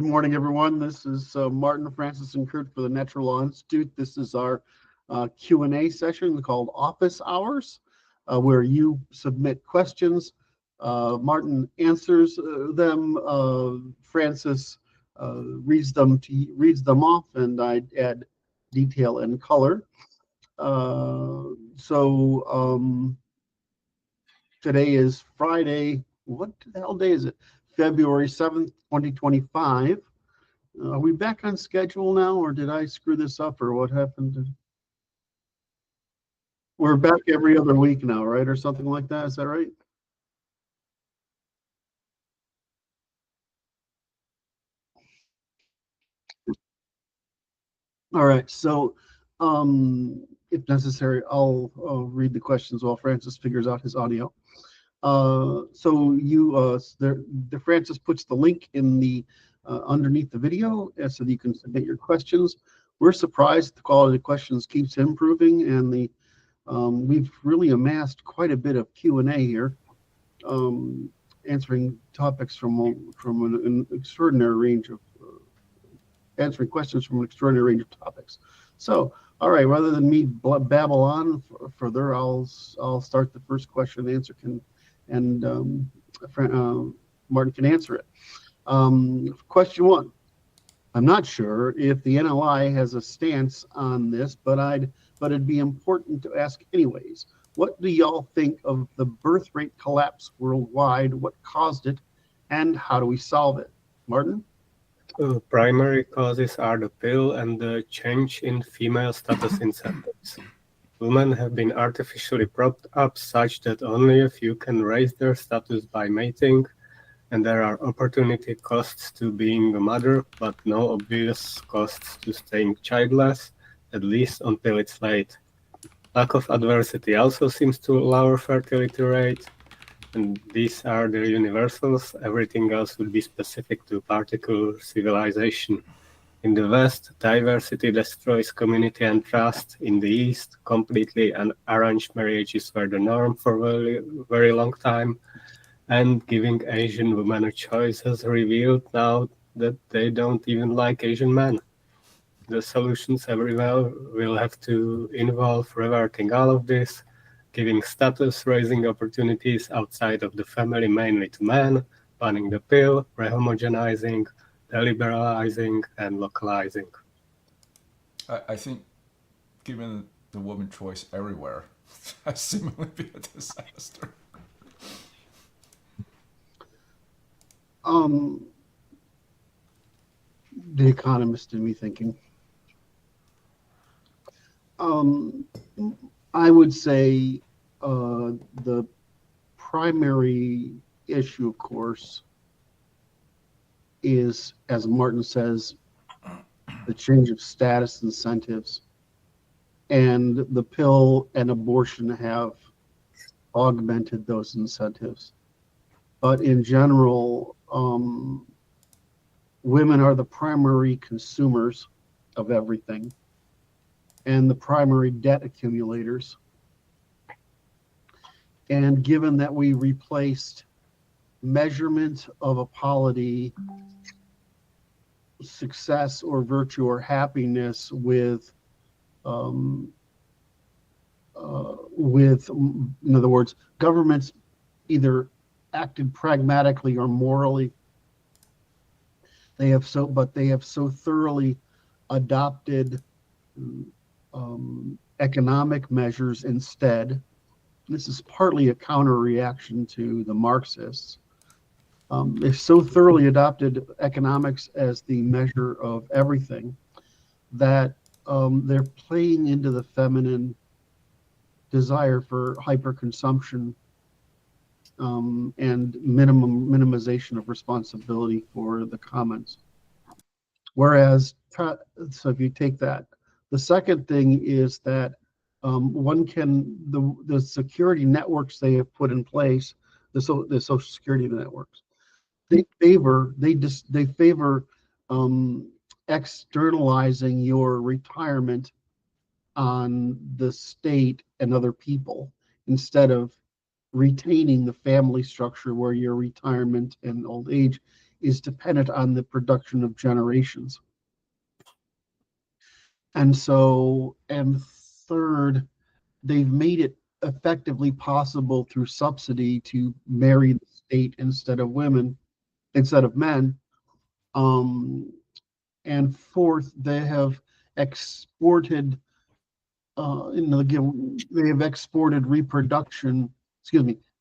Good morning, everyone. This is Martin, Francis, and Curt for the Natural Law Institute. This is our Q&A session called Office Hours, where you submit questions. Martin answers them. Francis reads them off, and I add detail and color. Today is Friday. What the hell day is it? February 7th, 2025. Are we back on schedule now, or did I screw this up, or what happened? We're back every other week now, right? Or something like that. Is that right? All right. So, if necessary, I'll read the questions while Francis figures out his audio. Francis puts the link in the underneath the video so that you can submit your questions. We're surprised the quality of questions keeps improving, and we've really amassed quite a bit of Q&A here, answering topics from an extraordinary range of answering questions from an extraordinary range of topics. So, all right, rather than me babble on further, I'll start the first question and answer and Martin can answer it. Question one. I'm not sure if the NLI has a stance on this, but it'd be important to ask anyways. What do y'all think of the birth rate collapse worldwide? What caused it, and how do we solve it? Martin? Primary causes are the pill and the change in female status incentives. Women have been artificially propped up such that only a few can raise their status by mating, and there are opportunity costs to being a mother, but no obvious costs to staying childless, at least until it's late. Lack of adversity also seems to lower fertility rate, and these are the universals. Everything else would be specific to particular civilization. In the West, diversity destroys community and trust. In the East, completely arranged marriages were the norm for a very, very long time. And giving Asian women a choice has revealed now that they don't even like Asian men. The solutions everywhere will have to involve reverting all of this, giving status, raising opportunities outside of the family mainly to men, banning the pill, rehomogenizing, deliberalizing, and localizing. I think giving the woman choice everywhere has seemingly been a disaster. The Economist in me thinking. I would say the primary issue, of course, is, as Martin says, the change of status incentives, and the pill and abortion have augmented those incentives. But in general, women are the primary consumers of everything and the primary debt accumulators. And given that we replaced measurement of a polity, success or virtue or happiness with, in other words, governments either acted pragmatically or morally. They have so thoroughly adopted economic measures instead. This is partly a counter reaction to the Marxists. They've so thoroughly adopted economics as the measure of everything that they're playing into the feminine desire for hyperconsumption and minimization of responsibility for the commons. Whereas, so if you take that, the second thing is that the security networks they have put in place, the social security networks, they favor externalizing your retirement on the state and other people instead of retaining the family structure where your retirement and old age is dependent on the production of generations. And so, and third, they've made it effectively possible through subsidy to marry the state instead of men. And fourth, they have exported, they have exported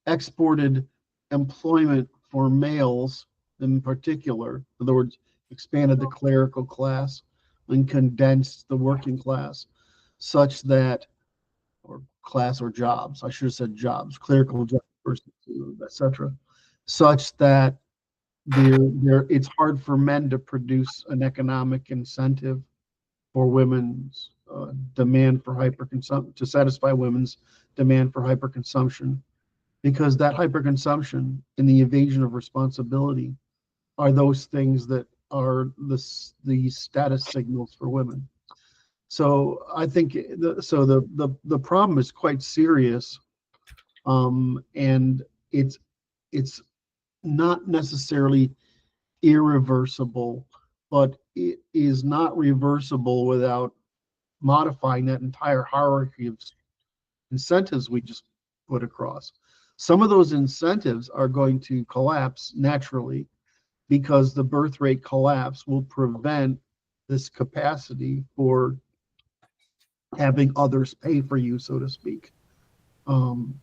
exported employment for males in particular. In other words, expanded the clerical class and condensed the working class such that, or class or jobs, I should have said jobs, clerical jobs, etc., such that it's hard for men to produce an economic incentive for women's demand for hyperconsumption, to satisfy women's demand for hyperconsumption, because that hyperconsumption and the evasion of responsibility are those things that are the status signals for women. So I think the problem is quite serious, and it's not necessarily irreversible, but it is not reversible without modifying that entire hierarchy of incentives we just put across. Some of those incentives are going to collapse naturally because the birth rate collapse will prevent this capacity for having others pay for you, so to speak. And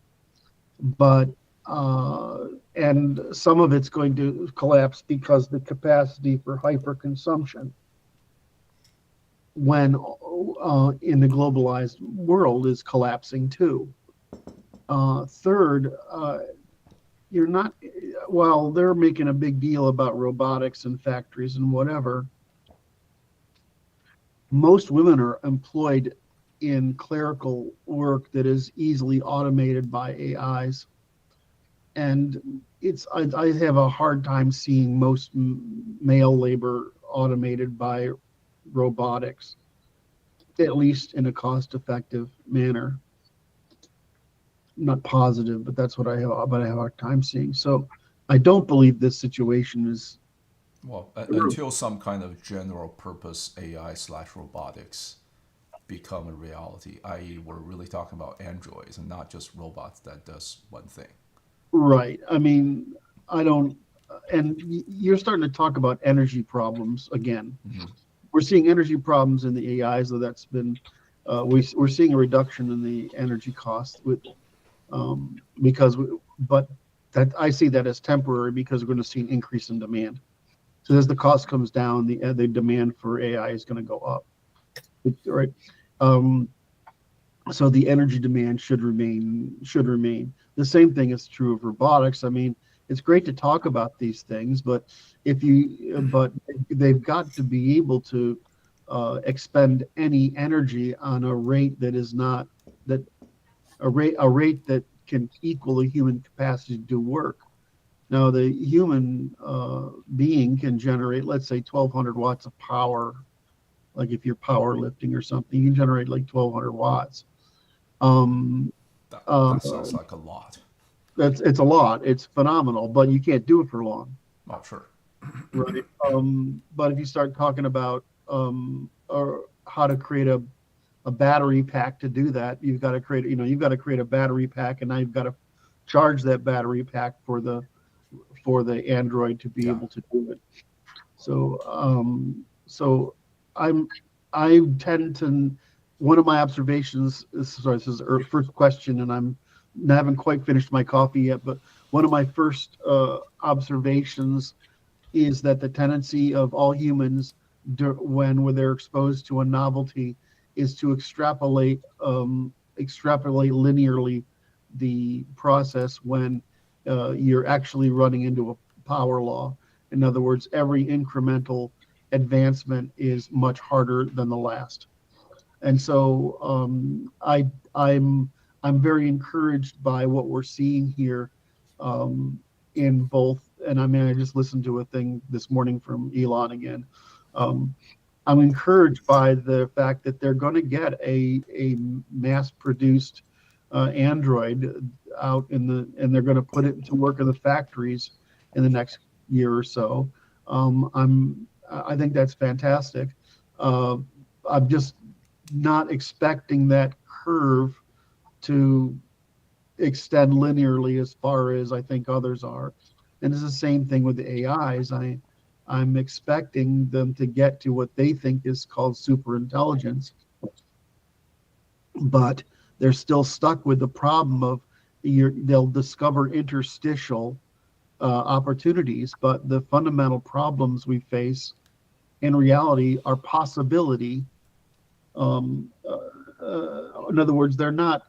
some of it's going to collapse because the capacity for hyperconsumption when in the globalized world is collapsing too. Third, you're not, while they're making a big deal about robotics and factories and whatever, most women are employed in clerical work that is easily automated by AIs. And I have a hard time seeing most male labor automated by robotics, at least in a cost-effective manner. Not positive, but that's what I have a hard time seeing. So I don't believe this situation is... Well, until some kind of general purpose AI/robotics become a reality, i.e. we're really talking about androids and not just robots that does one thing. Right. I mean, I don't, and you're starting to talk about energy problems again. Mm-hmm. We're seeing energy problems in the AIs, so that's been, we're seeing a reduction in the energy costs with, but that I see that as temporary because we're going to see an increase in demand. So as the cost comes down, the demand for AI is going to go up. Right. So the energy demand should remain. The same thing is true of robotics. I mean, it's great to talk about these things, but they've got to be able to expend any energy on a rate that is not a rate that can equal the human capacity to do work. Now, the human being can generate, let's say, 1,200 watts of power. Like if you're powerlifting or something, you can generate like 1,200 watts. That sounds like a lot. It's a lot. It's phenomenal, but you can't do it for long. Oh, sure. Right. But if you start talking about or how to create a battery pack to do that, you've got to create a battery pack, and now you've got to charge that battery pack for the Android to be able to do it. So I tend to, one of my observations this is our first question, and I haven't quite finished my coffee yet, but one of my first observations is that the tendency of all humans when they're exposed to a novelty is to extrapolate linearly the process when you're actually running into a power law. In other words, every incremental advancement is much harder than the last. And so I'm very encouraged by what we're seeing here in both. And I mean, I just listened to a thing this morning from Elon again. I'm encouraged by the fact that they're going to get a mass-produced Android out and they're going to put it to work in the factories in the next year or so. I think that's fantastic. I'm just not expecting that curve to extend linearly as far as I think others are. And it's the same thing with the AIs. I'm expecting them to get to what they think is called super intelligence, but they're still stuck with the problem of they'll discover interstitial opportunities, but the fundamental problems we face in reality are possibility. In other words, they're not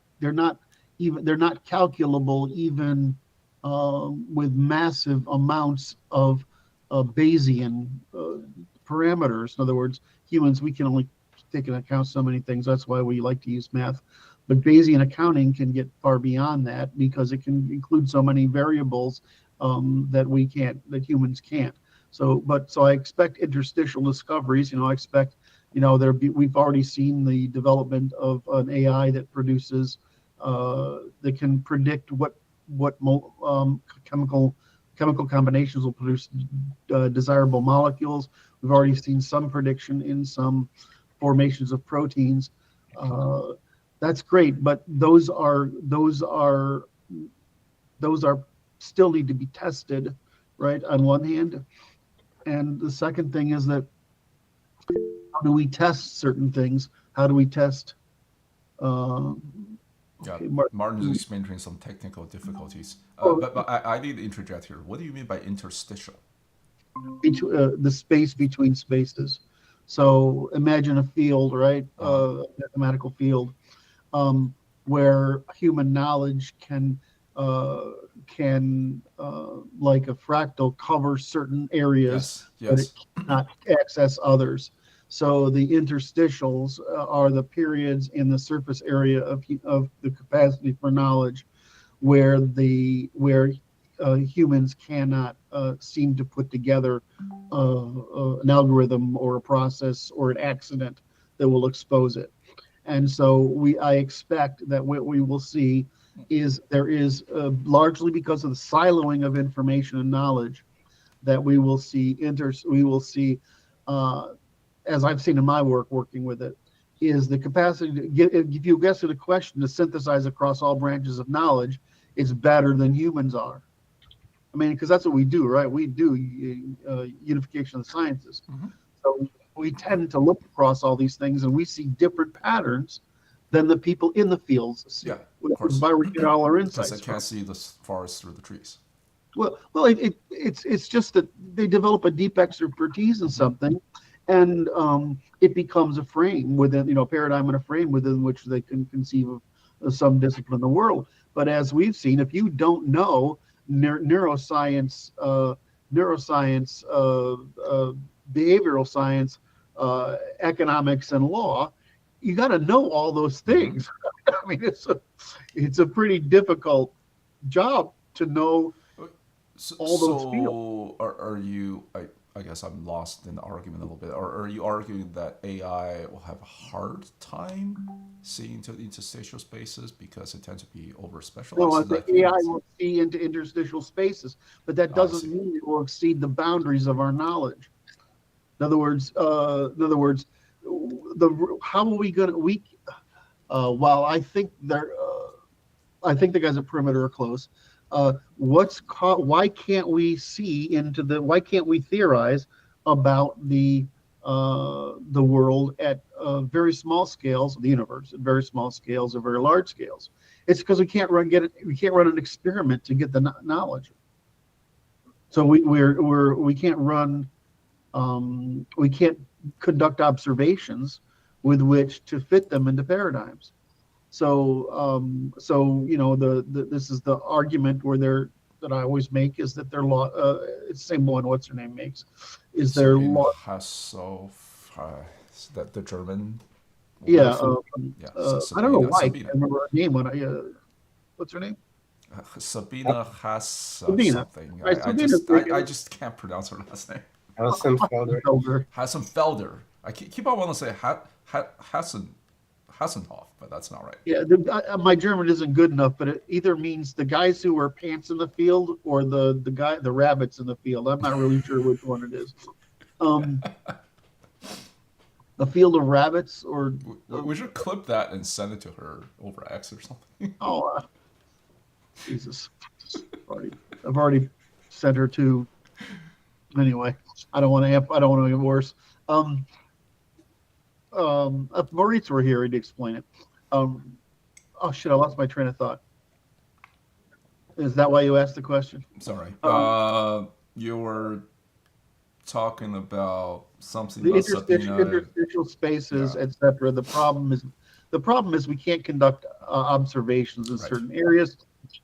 calculable even with massive amounts of Bayesian parameters. In other words, humans, we can only take into account so many things. That's why we like to use math. But Bayesian accounting can get far beyond that because it can include so many variables that humans can't. So I expect interstitial discoveries. I expect, we've already seen the development of an AI that produces, that can predict what chemical combinations will produce desirable molecules. We've already seen some prediction in some formations of proteins. That's great, but those are still need to be tested, right? On one hand, and the second thing is that how do we test certain things? How do we test? Okay, Martin is experiencing some technical difficulties, but I need to interject here. What do you mean by interstitial? The space between spaces. So imagine a field, right? A mathematical field, where human knowledge can like a fractal cover certain areas, but it cannot access others. So the interstitials are the periods in the surface area of the capacity for knowledge where humans cannot seem to put together an algorithm or a process or an accident that will expose it. And so I expect that what we will see is there is largely because of the siloing of information and knowledge that we will see as I've seen in my work working with it, is the capacity to if you guess it a question to synthesize across all branches of knowledge, it's better than humans are. I mean, because that's what we do, right? We do unification of the sciences. Mm-hmm. So we tend to look across all these things and we see different patterns than the people in the fields see. Yeah, of course. By we get all our insights. Because they can't see the forest through the trees. Well, it's just that they develop a deep expertise in something, and it becomes a frame within, a paradigm and a frame within which they can conceive of some discipline in the world. But as we've seen, if you don't know neuroscience, behavioral science, economics, and law, you got to know all those things. I mean, it's a pretty difficult job to know all those fields. So are you? I guess I'm lost in the argument a little bit. Or are you arguing that AI will have a hard time seeing into interstitial spaces because it tends to be over specialized? No, the AI will see into interstitial spaces, but that doesn't mean it will exceed the boundaries of our knowledge. In other words, how are we going to? While I think I think the guys at Perimeter are close. Why can't we see into why can't we theorize about the world at very small scales, the universe at very small scales or very large scales? It's because we can't run an experiment to get the knowledge. So we can't run we can't conduct observations with which to fit them into paradigms. So this is the argument that I always make is that their law, it's the same one what's her name makes, is their law. That the German. Yeah, I don't know why. Sabina. I remember her name when what's her name? Sabina has something. Right, I just can't pronounce her last name. Hassenfelder. I keep on wanting to say Hassenhoff, but that's not right. Yeah, my German isn't good enough, but it either means the guys who wear pants in the field or the rabbits in the field. I'm not really sure which one it is. A field of rabbits, or We should clip that and send it to her over X or something. oh, Jesus! I've already sent her to. Anyway, I don't want to make it worse. If Maurice were here, he'd explain it. Oh shit! I lost my train of thought. Is that why you asked the question? Sorry. You were talking about something The about Sabina. interstitial spaces, Yeah. etc. The problem is we can't conduct observations in Right. certain areas.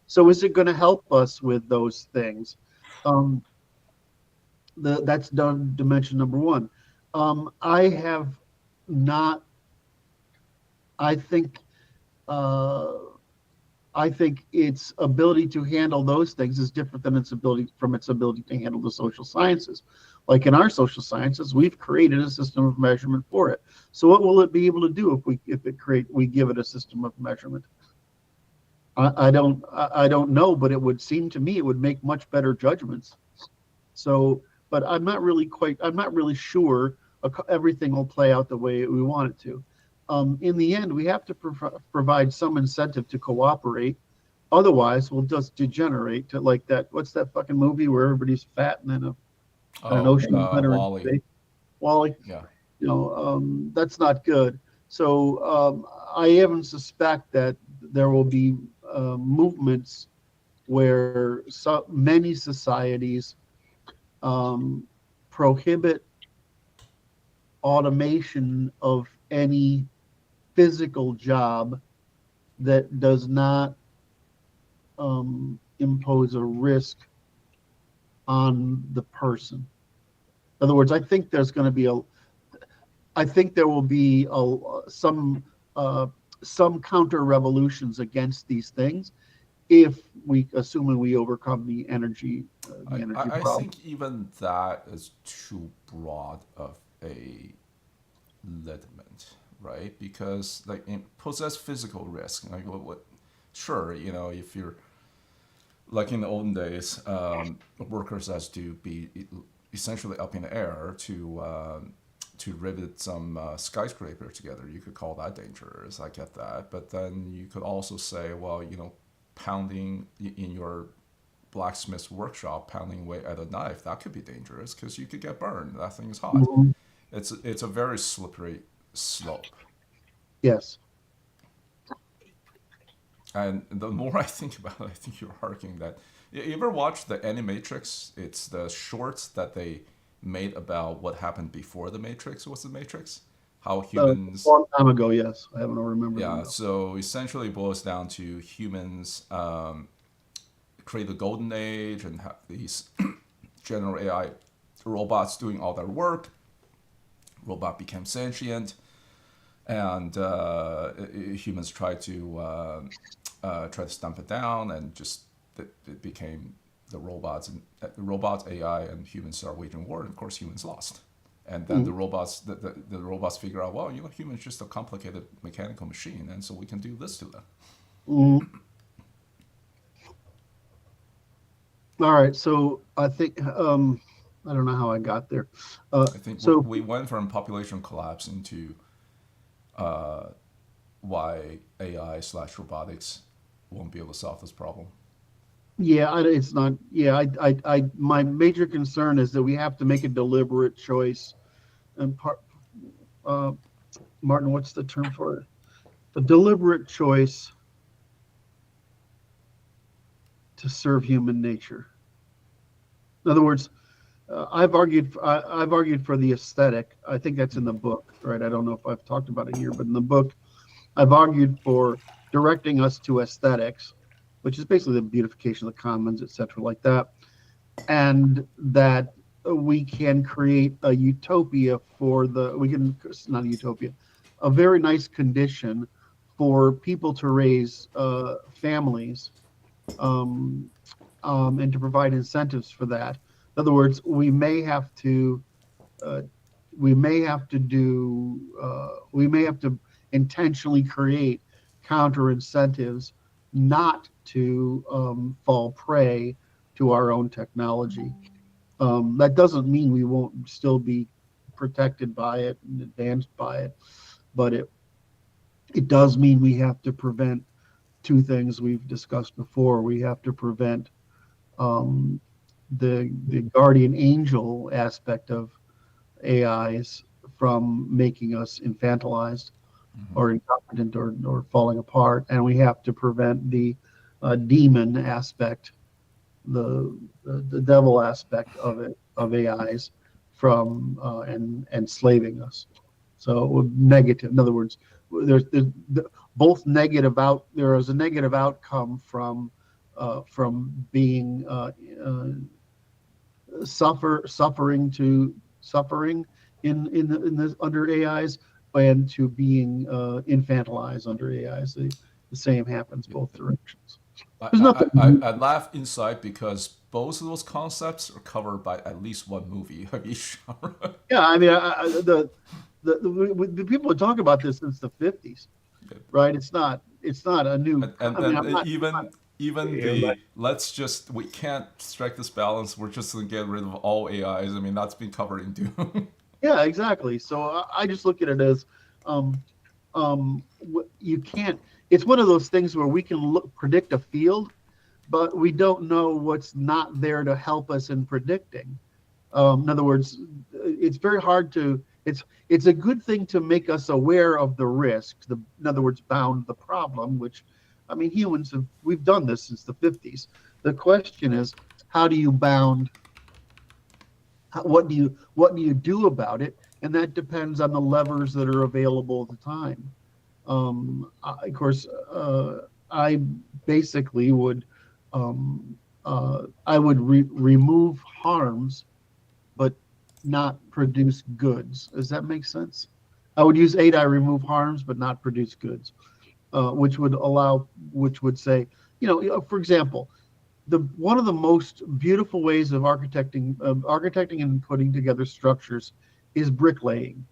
So is it going to help us with those things? That's done dimension number one. I have not. I think its ability to handle those things is different than its ability to handle the social sciences. Like in our social sciences, we've created a system of measurement for it. So what will it be able to do if we give it a system of measurement? I don't know, but it would seem to me it would make much better judgments. So, but I'm not really sure everything will play out the way we want it to. In the end, we have to provide some incentive to cooperate. Otherwise, we'll just degenerate to like that. What's that fucking movie where everybody's fat and then an ocean better in Wally. space? Wally. Yeah. That's not good. So I even suspect that there will be movements where many societies prohibit automation of any physical job that does not impose a risk on the person. In other words, I think there will be some counter revolutions against these things assuming we overcome the energy I problem. think even that is too broad of a letterment, right? Because like possess physical risk. Like sure, if you're like in the olden days, workers has to be essentially up in the air to rivet some skyscraper together. You could call that dangerous. I get that, but then you could also say, well, pounding in your blacksmith's workshop, pounding away at a knife, that could be dangerous because you could get burned. That thing is hot. Mm-hmm. It's a very slippery slope. Yes. And the more I think about it, I think you're arguing that. You ever watch the Animatrix? It's the shorts that they made about what happened before the Matrix was the Matrix. How humans. A long time ago, yes. I don't remember. Yeah, so essentially it boils down to humans create the golden age and have these general AI robots doing all their work. Robot became sentient, and humans tried to stamp it down, and just it became the robots and AI and humans started waging war, and of course humans lost. And then the robots figure out, well, humans just a complicated mechanical machine, and so we can do this to them. All right, so I think I don't know how I got there. I think we went from population collapse into why AI/robotics won't be able to solve this problem. Yeah, it's not. Yeah, my major concern is that we have to make a deliberate choice. And Martin, what's the term for it? A deliberate choice to serve human nature. In other words, I've argued for the aesthetic. I think that's in the book, right? I don't know if I've talked about it here, but in the book, I've argued for directing us to aesthetics, which is basically the beautification of the commons, etc., like that, and that we can create a utopia a very nice condition for people to raise families, and to provide incentives for that. In other words, we may have to intentionally create counter incentives not to fall prey to our own technology. That doesn't mean we won't still be protected by it and advanced by it, but it does mean we have to prevent two things we've discussed before. We have to prevent the guardian angel aspect of AIs from making us infantilized or incompetent or falling apart, and we have to prevent the demon aspect, the devil aspect of it, of AIs, from enslaving us. So negative. In other words, there's both negative out. There is a negative outcome from being suffering in this under AIs, and to being infantilized under AIs. The same happens both directions. There's nothing. I laugh inside because both of those concepts are covered by at least one movie of each genre. Yeah, I mean, the people have talked about this since the 50s, right? It's not a new. We can't strike this balance. We're just gonna get rid of all AIs. I mean, that's been covered in Doom. Yeah, exactly. So I just look at it as, you can't. It's one of those things where we can predict a field, but we don't know what's not there to help us in predicting. In other words, it's very hard to. It's a good thing to make us aware of the risk. In other words, bound the problem. Which, I mean, we've done this since the 50s. The question is, how do you bound? What do you do about it? And that depends on the levers that are available at the time. Of course, I basically would remove harms, but not produce goods. Does that make sense? I would use ADI remove harms, but not produce goods, which would say, for example, one of the most beautiful ways of architecting and putting together structures is bricklaying.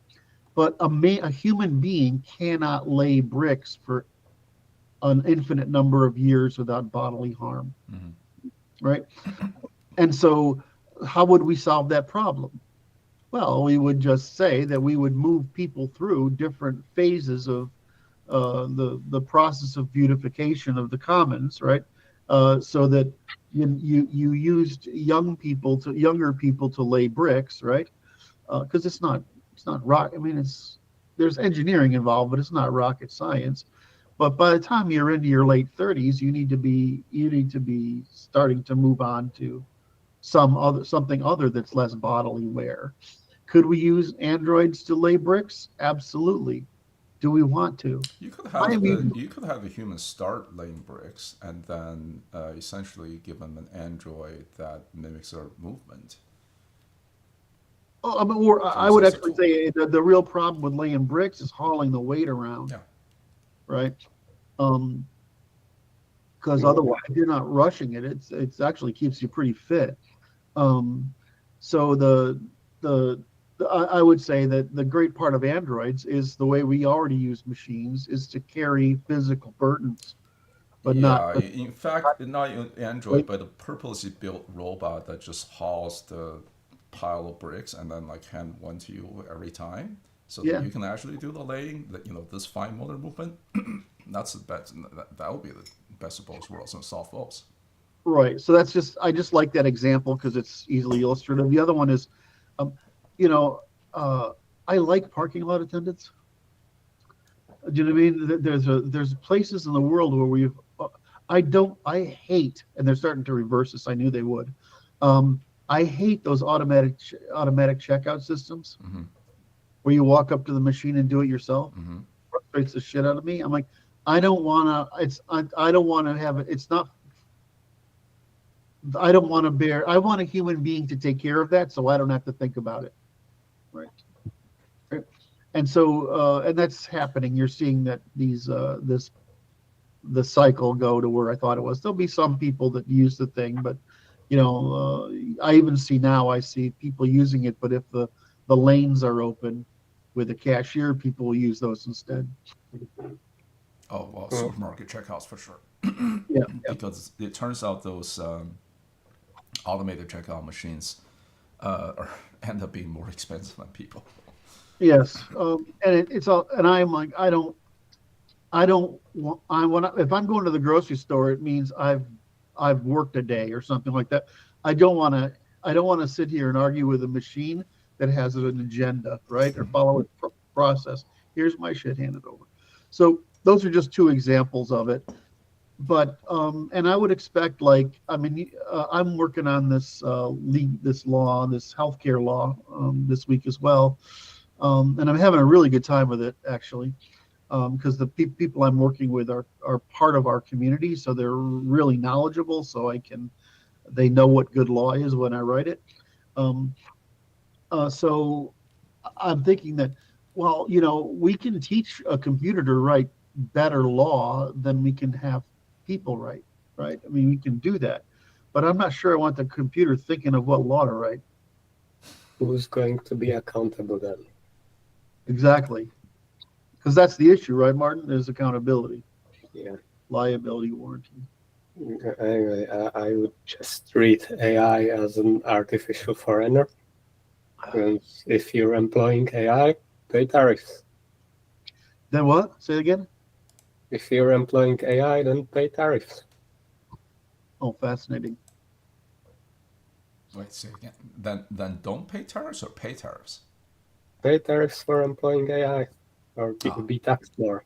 But a human being cannot lay bricks for an infinite number of years without bodily harm, right? And so how would we solve that problem? Well, we would just say that we would move people through different phases of the process of beautification of the commons, right? So that you used younger people to lay bricks, right? Because it's not rock. I mean, there's engineering involved, but it's not rocket science. But by the time you're into your late 30s, you need to be starting to move on to something other that's less bodily wear. Could we use androids to lay bricks? Absolutely. Do we want to? You could have a human start laying bricks, and then essentially give them an android that mimics their movement. Oh, I would actually say the real problem with laying bricks is hauling the weight around. Yeah. Right. Because otherwise, if you're not rushing it, it's actually keeps you pretty fit. So I would say that the great part of androids is the way we already use machines is to carry physical burdens, but not. In fact, not an android, but a purposely built robot that just hauls the pile of bricks and then hand one to you every time, so that you can actually do the laying. This fine motor movement. That's the best. That would be the best of both worlds and solve those. Right. So I just like that example because it's easily illustrative. The other one is, I like parking lot attendants. Do you know what I mean? There's places in the world where I hate, and they're starting to reverse this. I knew they would. I hate those automatic checkout systems where you walk up to the machine and do it yourself. Frustrates the shit out of me. I'm like, I don't want to have it. It's not. I don't want to bear. I want a human being to take care of that, so I don't have to think about it. Right. And so, and that's happening. You're seeing that the cycle go to where I thought it was. There'll be some people that use the thing, but I even see people using it. But if the lanes are open with a cashier, people will use those instead. Oh, well, supermarket checkouts for sure. Yeah. Because it turns out those automated checkout machines end up being more expensive than people. Yes. And it's all, and I'm like, I don't want, if I'm going to the grocery store, it means I've worked a day or something like that. I don't want to sit here and argue with a machine that has an agenda, right? Or follow a process. Here's my shit handed over. So those are just two examples of it. But and I would expect, like, I mean, I'm working on this this healthcare law this week as well, and I'm having a really good time with it, actually, because the people I'm working with are part of our community, so they're really knowledgeable. So they know what good law is when I write it. So I'm thinking that, well, we can teach a computer to write better law than we can have people write, right? I mean, we can do that, but I'm not sure I want the computer thinking of what law to write. Who's going to be accountable then? Exactly. Because that's the issue, right, Martin? Is accountability. Yeah. Liability warranty. Anyway, I would just treat AI as an artificial foreigner. And if you're employing AI, pay tariffs. Then what? Say it again? If you're employing AI, then pay tariffs. Oh, fascinating. Wait, say again. Then don't pay tariffs or pay tariffs? Pay tariffs for employing AI, or be taxed more.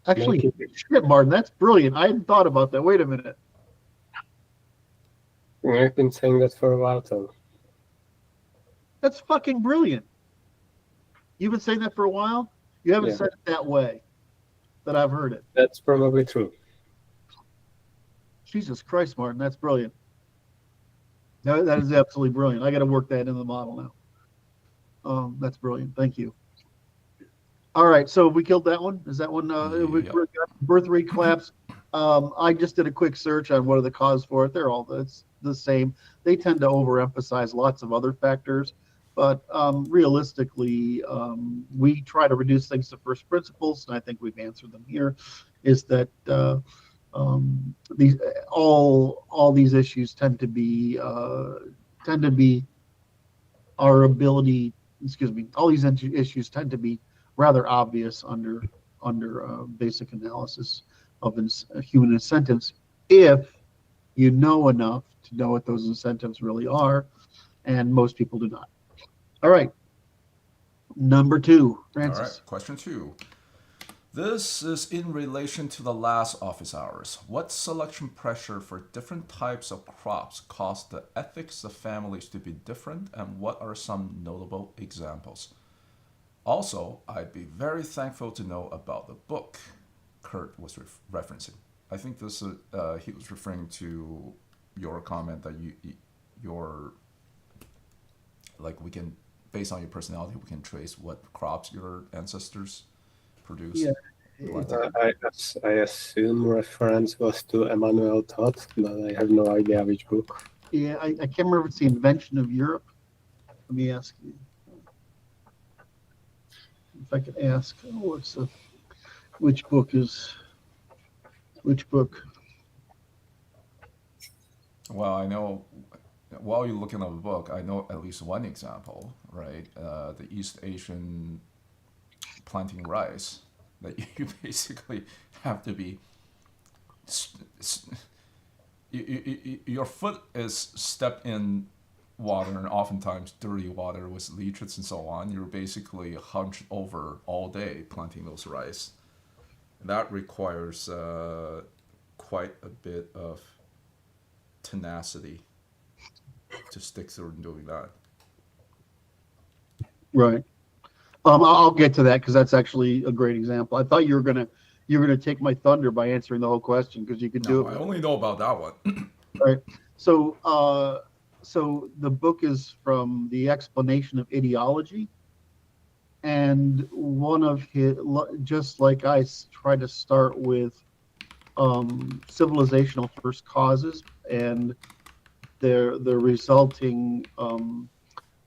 Actually, shit, Martin, that's brilliant. I hadn't thought about that. Wait a minute. I've been saying that for a while, Tom. That's fucking brilliant. You've been saying that for a while? You haven't said it that way that I've heard it. That's probably true. Jesus Christ, Martin, that's brilliant. That is absolutely brilliant. I got to work that into the model now. That's brilliant. Thank you. All right, so we killed that one. Is that one? Birth rate collapse. I just did a quick search on what are the causes for it. They're all the same. They tend to overemphasize lots of other factors. But realistically, we try to reduce things to first principles, and I think we've answered them here. Is that all these issues tend to be our ability. Excuse me. All these issues tend to be rather obvious under basic analysis of human incentives, if you know enough to know what those incentives really are, and most people do not. All right. Number 2, Francis. All right, question 2. This is in relation to the last office hours. What selection pressure for different types of crops caused the ethics of families to be different, and what are some notable examples? Also, I'd be very thankful to know about the book Curt was referencing. I think this he was referring to your comment that you're like, we can, based on your personality, we can trace what crops your ancestors produced. Yeah. I assume reference was to Emmanuel Todd, but I have no idea which book. Yeah, I can't remember if it's The Invention of Europe. Let me ask you. If I could ask, which book? Well, I know, while you're looking at the book, I know at least one example, right? The East Asian planting rice, that you basically have to be, your foot is stepped in water, and oftentimes dirty water with leeches and so on. You're basically hunched over all day planting those rice. And that requires quite a bit of tenacity to stick through in doing that. Right. I'll get to that because that's actually a great example. I thought you were gonna take my thunder by answering the whole question, because you could do it. I only know about that one. Right. So the book is from The Explanation of Ideology, and one of his, just like I try to start with civilizational first causes and the resulting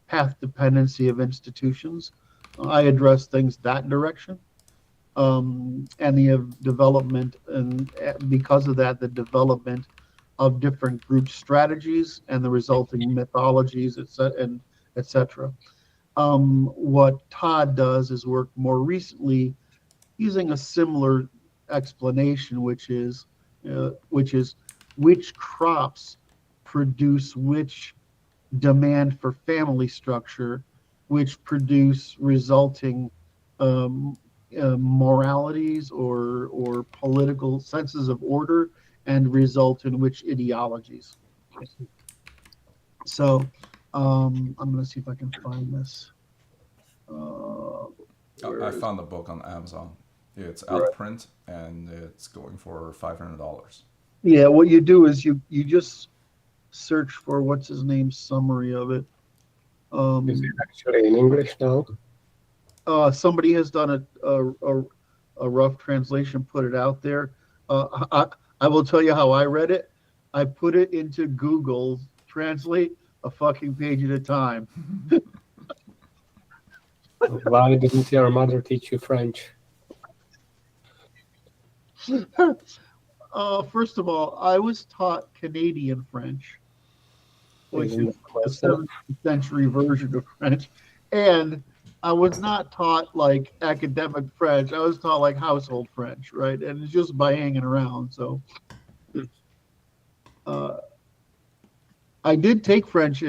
path dependency of institutions. I address things that direction. And the development, and because of that, the development of different group strategies and the resulting methodologies, et cetera. What Todd does is work more recently using a similar explanation, which is which crops produce which demand for family structure, which produce resulting moralities or political senses of order, and result in which ideologies. So I'm going to see if I can find this. I found the book on Amazon. It's out Right. of print and it's going for $500. Yeah, what you do is you just search for what's his name summary of it. Is it actually in English now? Somebody has done a rough translation, put it out there. I will tell you how I read it. I put it into Google Translate a fucking page at a time. Why didn't your mother teach you French? First of all, I was taught Canadian French, which Isn't is that the close enough? 7th century version of French. And I was not taught like academic French. I was taught like household French, right? And it's just by hanging around. So I did take French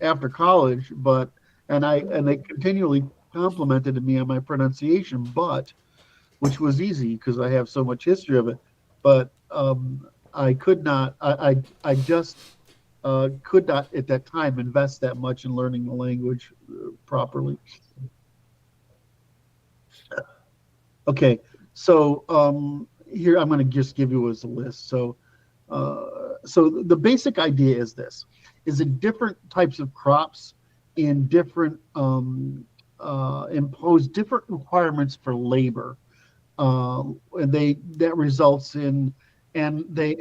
after college, and they continually complimented me on my pronunciation, which was easy because I have so much history of it. But I could not. I just could not at that time invest that much in learning the language properly. Okay, so here I'm going to just give you as a list. So the basic idea is this: is that different types of crops in different impose different requirements for labor, and that results in, and they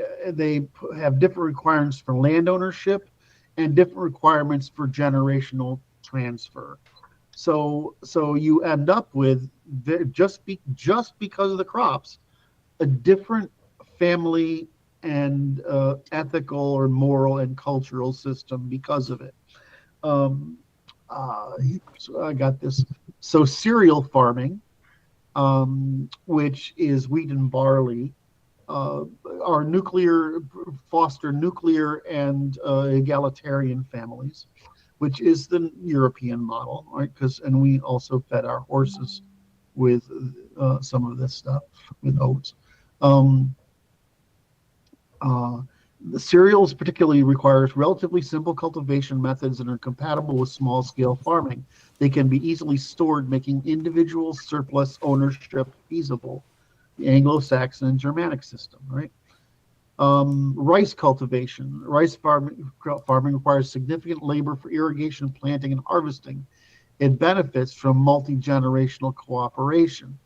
have different requirements for land ownership and different requirements for generational transfer. So you end up with just because of the crops, a different family and ethical or moral and cultural system because of it. So I got this. So cereal farming, which is wheat and barley, foster nuclear and egalitarian families, which is the European model, right? And we also fed our horses with some of this stuff, with oats. The cereals particularly requires relatively simple cultivation methods and are compatible with small-scale farming. They can be easily stored, making individual surplus ownership feasible. The Anglo-Saxon and Germanic system, right? Rice cultivation. Rice farming requires significant labor for irrigation, planting, and harvesting. It benefits from multi-generational cooperation.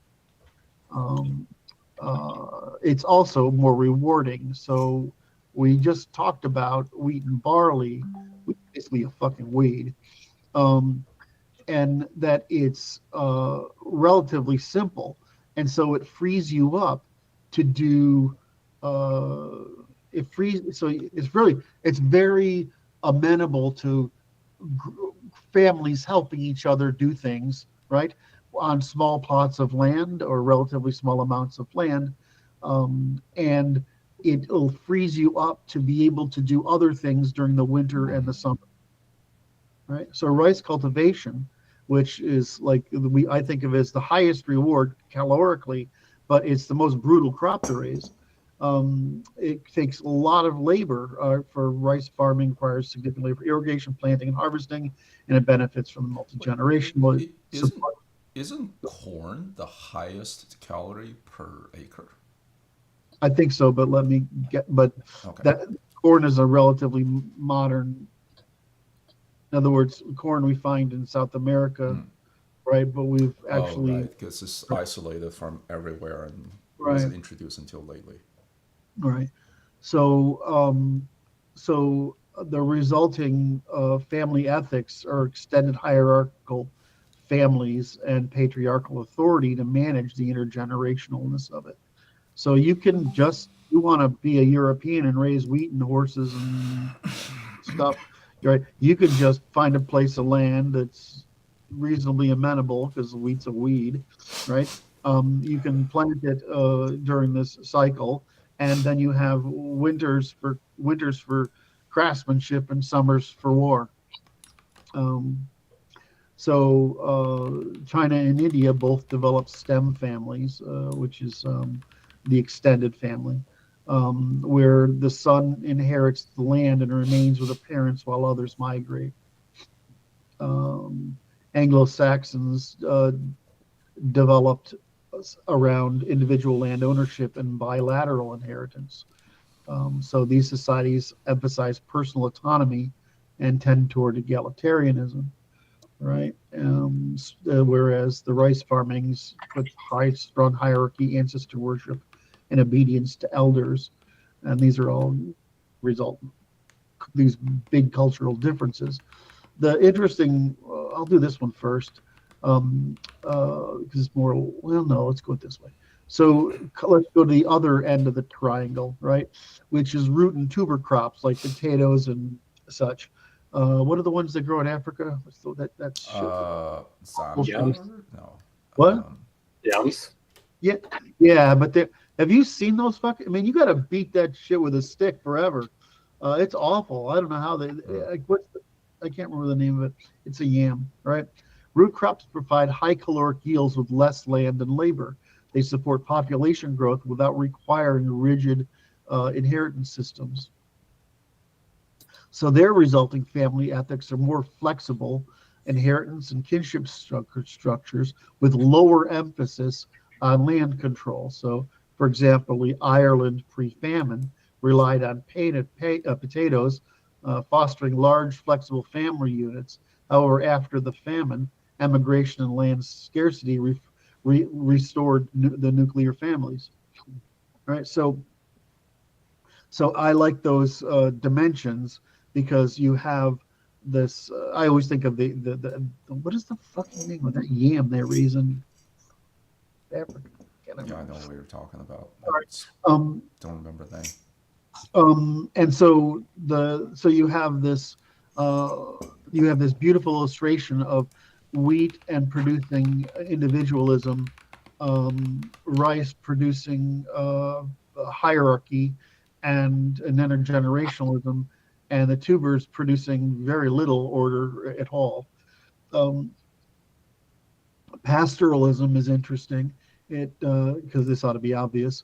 It's also more rewarding. So we just talked about wheat and barley, which is basically a fucking weed, and that it's relatively simple. And so it frees you up to do it's very amenable to families helping each other do things, right, on small plots of land or relatively small amounts of land, and it frees you up to be able to do other things during the winter and the summer, right? So rice cultivation, which is like I think of as the highest reward calorically, but it's the most brutal crop to raise. It takes a lot of labor for rice farming, requires significant labor, irrigation, planting, and harvesting, and it benefits from the multi-generational support. Isn't corn the highest calorie per acre? I think so, but okay. That corn is a relatively modern. In other words, corn we find in South America, right? But we've actually right, because it's isolated from everywhere and right. wasn't introduced until lately. Right. So the resulting family ethics or extended hierarchical families and patriarchal authority to manage the intergenerationalness of it. So you want to be a European and raise wheat and horses and stuff, right? You could just find a place of land that's reasonably amenable because wheat's a weed, right? You can plant it during this cycle, and then you have winters for craftsmanship and summers for war. So China and India both developed stem families, which is the extended family, where the son inherits the land and remains with the parents while others migrate. Anglo-Saxons developed around individual land ownership and bilateral inheritance. So these societies emphasize personal autonomy and tend toward egalitarianism, right? Whereas the rice farmings put strong hierarchy, ancestor worship, and obedience to elders. And these are all these big cultural differences. The interesting, I'll do this one first, because it's more, well, no, let's go this way. So let's go to the other end of the triangle, right? Which is root and tuber crops like potatoes and such. What are the ones that grow in Africa? That's Yams? No. What? Yams? Yeah, but have you seen those fucking? I mean, you got to beat that shit with a stick forever. It's awful. I don't know how they. I can't remember the name of it. It's a yam, right? Root crops provide high caloric yields with less land and labor. They support population growth without requiring rigid inheritance systems. So their resulting family ethics are more flexible inheritance and kinship structures with lower emphasis on land control. So, for example, Ireland pre-famine relied on potatoes, fostering large flexible family units. However, after the famine, emigration and land scarcity restored the nuclear families. All right, so I like those dimensions because you have this. I always think of the what is the fucking name of that yam they raise in Africa? Yeah, I know what you're talking about. Right. Don't remember the name. And so you have this beautiful illustration of wheat and producing individualism, rice producing hierarchy and intergenerationalism, and the tubers producing very little order at all. Pastoralism is interesting. It because this ought to be obvious.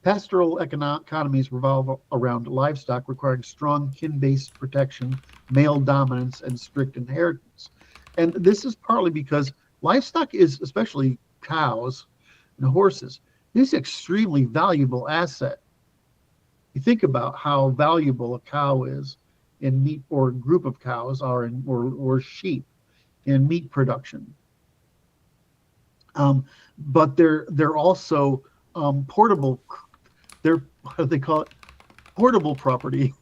Pastoral economies revolve around livestock requiring strong kin-based protection, male dominance, and strict inheritance. And this is partly because livestock is, especially cows and horses, is an extremely valuable asset. You think about how valuable a cow is in meat, or a group of cows are in, or sheep in meat production. But they're also portable. They're, what do they call it? Portable property,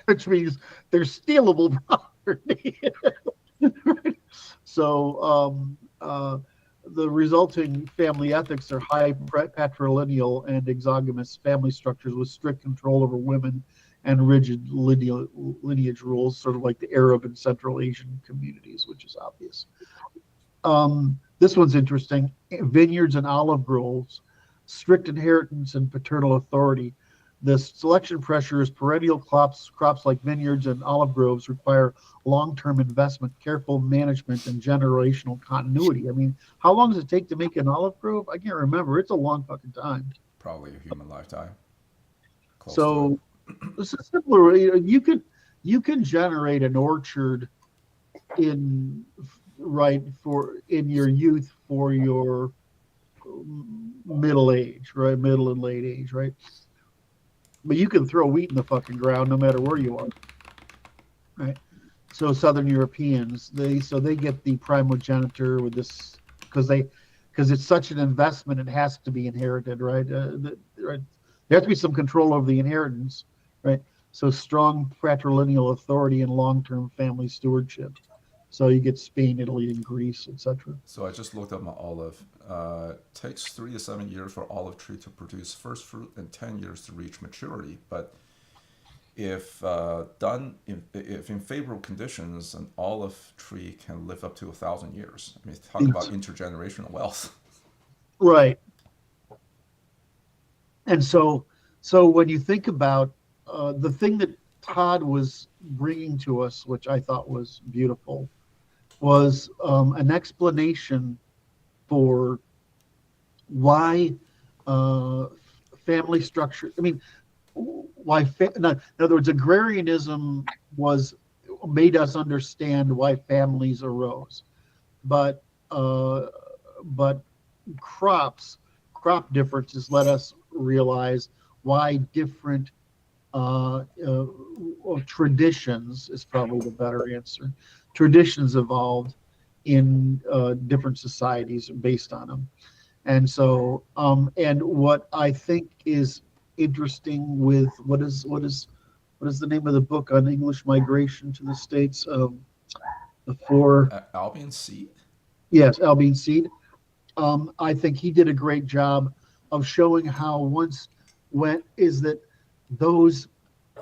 which means they're stealable property. Right? So the resulting family ethics are high patrilineal and exogamous family structures with strict control over women and rigid lineage rules, sort of like the Arab and Central Asian communities, which is obvious. This one's interesting. Vineyards and olive groves, strict inheritance and paternal authority. The selection pressures perennial crops like vineyards and olive groves require long-term investment, careful management, and generational continuity. I mean, how long does it take to make an olive grove? I can't remember. It's a long fucking time. Probably a human lifetime. Close So this is simpler. You can generate an orchard in your youth for your middle age, right? Middle and late age, right? But you can throw wheat in the fucking ground no matter where you are, right? So Southern Europeans, they get the primogeniture with this because it's such an investment, it has to be inherited, right? Right? There has to be some control over the inheritance, right? So strong patrilineal authority and long-term family stewardship. So you get Spain, Italy, and Greece, etc. So I just looked up my olive. Takes 3 to 7 years for olive tree to produce first fruit and 10 years to reach maturity. But if if in favorable conditions, an olive tree can live up to 1,000 years. I mean, talk about intergenerational wealth. Right. And so when you think about the thing that Todd was bringing to us, which I thought was beautiful, was an explanation for why family structure. I mean, why? In other words, agrarianism made us understand why families arose, but crop differences let us realize why different traditions is probably the better answer. Traditions evolved in different societies based on them. And so, and what I think is interesting with what is the name of the book on English migration to the States? Albion seed? Yes, Albion Seed. I think he did a great job of showing how those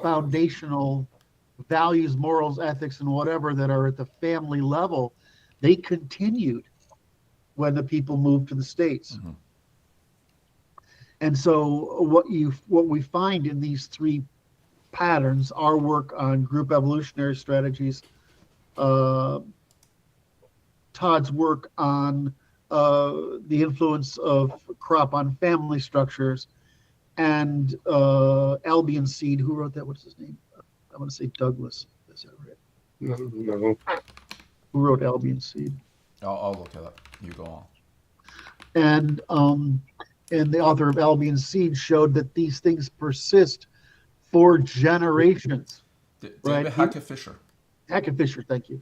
foundational values, morals, ethics, and whatever that are at the family level, they continued when the people moved to the States. Mm-hmm. And so what we find in these three patterns, our work on group evolutionary strategies, Todd's work on the influence of crop on family structures, and Albion Seed. Who wrote that? What's his name? I want to say Douglas. Is that right? No. Who wrote Albion Seed? I'll look it up. You go on. And the author of Albion Seed showed that these things persist for generations. David Hackett Fisher. Hackett Fisher, thank you.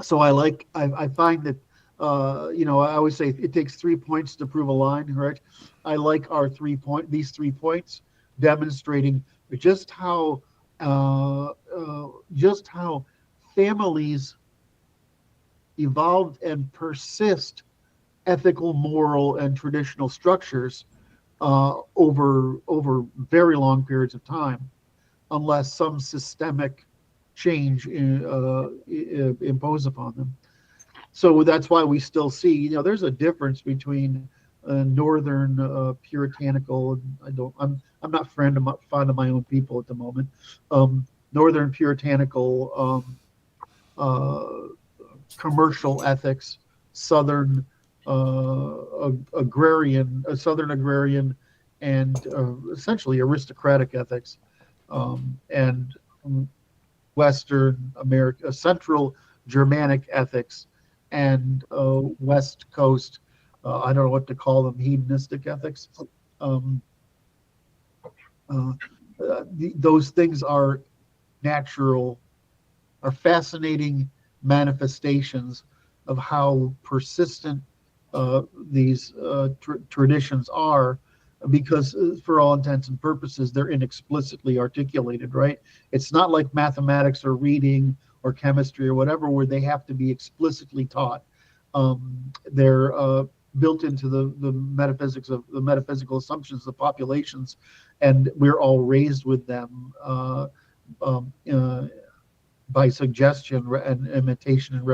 So I find that I always say it takes 3 points to prove a line, right? I like these 3 points demonstrating just how families evolved and persist ethical, moral, and traditional structures over very long periods of time, unless some systemic change impose upon them. So that's why we still see, there's a difference between northern puritanical. I'm not fond of my own people at the moment. Northern puritanical commercial ethics, southern agrarian, and essentially aristocratic ethics, and Western America, Central Germanic ethics, and West Coast, I don't know what to call them, hedonistic ethics. Those things are fascinating manifestations of how persistent these traditions are, because for all intents and purposes, they're inexplicitly articulated, right? It's not like mathematics or reading or chemistry or whatever, where they have to be explicitly taught. They're built into the metaphysics of the metaphysical assumptions of populations, and we're all raised with them by suggestion and imitation and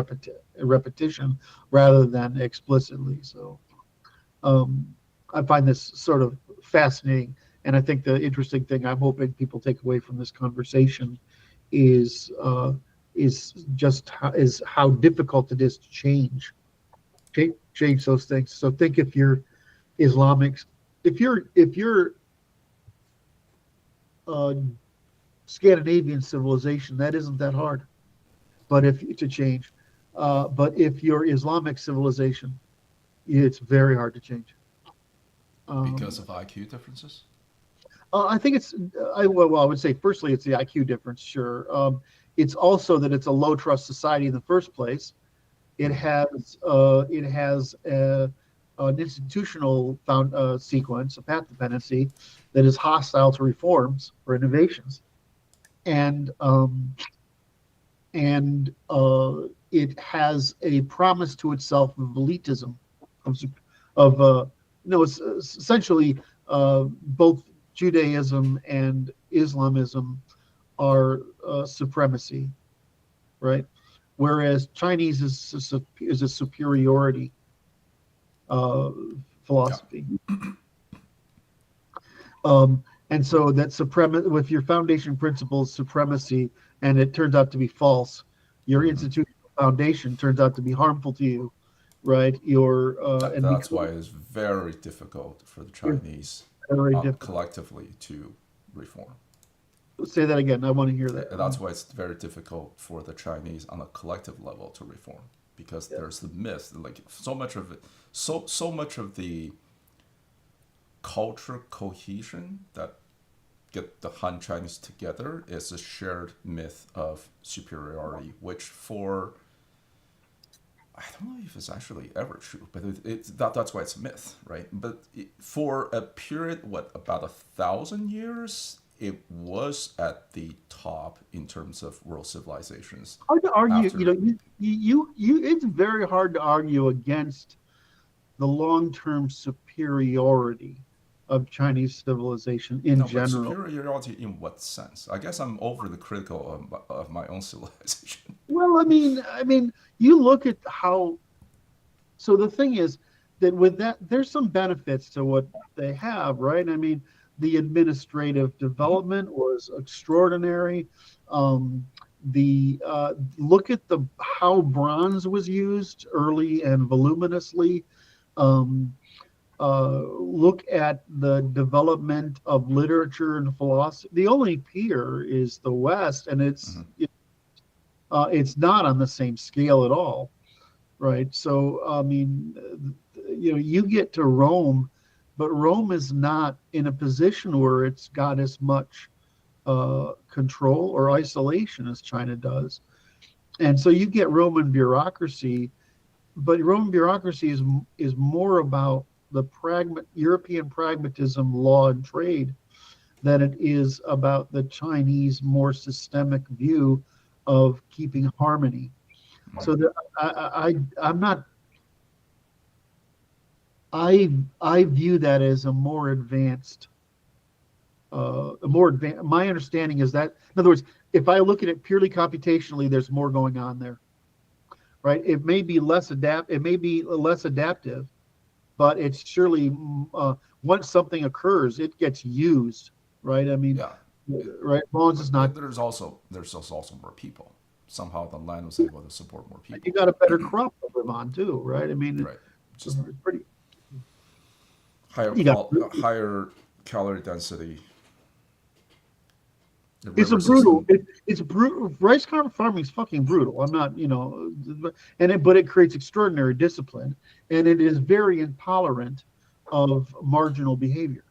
repetition rather than explicitly. So I find this sort of fascinating, and I think the interesting thing I'm hoping people take away from this conversation is how difficult it is to change those things. So think if you're Islamic, if you're Scandinavian civilization, that isn't that hard, but if you're Islamic civilization, it's very hard to change. Because of IQ differences? I think I would say firstly it's the IQ difference, sure. It's also that it's a low trust society in the first place. It has an institutional sequence, a path dependency that is hostile to reforms or innovations, and it has a promise to itself of elitism, it's essentially both Judaism and Islamism are supremacy, right? Whereas Chinese is a superiority philosophy. And so that with your foundation principles, supremacy, and it turns out to be false, your institutional foundation turns out to be harmful to you, right? That's why it's very difficult for the Chinese collectively to reform. Say that again. I want to hear that. That's why it's very difficult for the Chinese on a collective level to reform, because there's the myth, like so much of it, so much of the culture cohesion that get the Han Chinese together is a shared myth of superiority, which I don't know if it's actually ever true, but that's why it's a myth, right? But for a period, about 1,000 years, it was at the top in terms of world civilizations. Hard to argue, it's very hard to argue against the long-term superiority of Chinese civilization in general. But superiority in what sense? I guess I'm overly critical of my own civilization. Well, I mean, you look at how. So the thing is that with that, there's some benefits to what they have, right? I mean, the administrative development was extraordinary. Look at how bronze was used early and voluminously. Look at the development of literature and philosophy. The only peer is the West, and it's not on the same scale at all, right? So I mean, you get to Rome, but Rome is not in a position where it's got as much control or isolation as China does, and so you get Roman bureaucracy, but Roman bureaucracy is more about the European pragmatism, law, and trade than it is about the Chinese more systemic view of keeping harmony. So I'm not. I view that as a more advanced. My understanding is that, in other words, if I look at it purely computationally, there's more going on there, right? It may be less adaptive, but it's surely once something occurs, it gets used, right? I mean, right? As long as it's not. There's also more people. Somehow the land was able to support more people. You got a better crop to live on too, right? I mean, right. It's pretty higher calorie density. It's brutal. It's brutal. Rice farming is fucking brutal. I'm not, but it creates extraordinary discipline, and it is very intolerant of marginal behavior,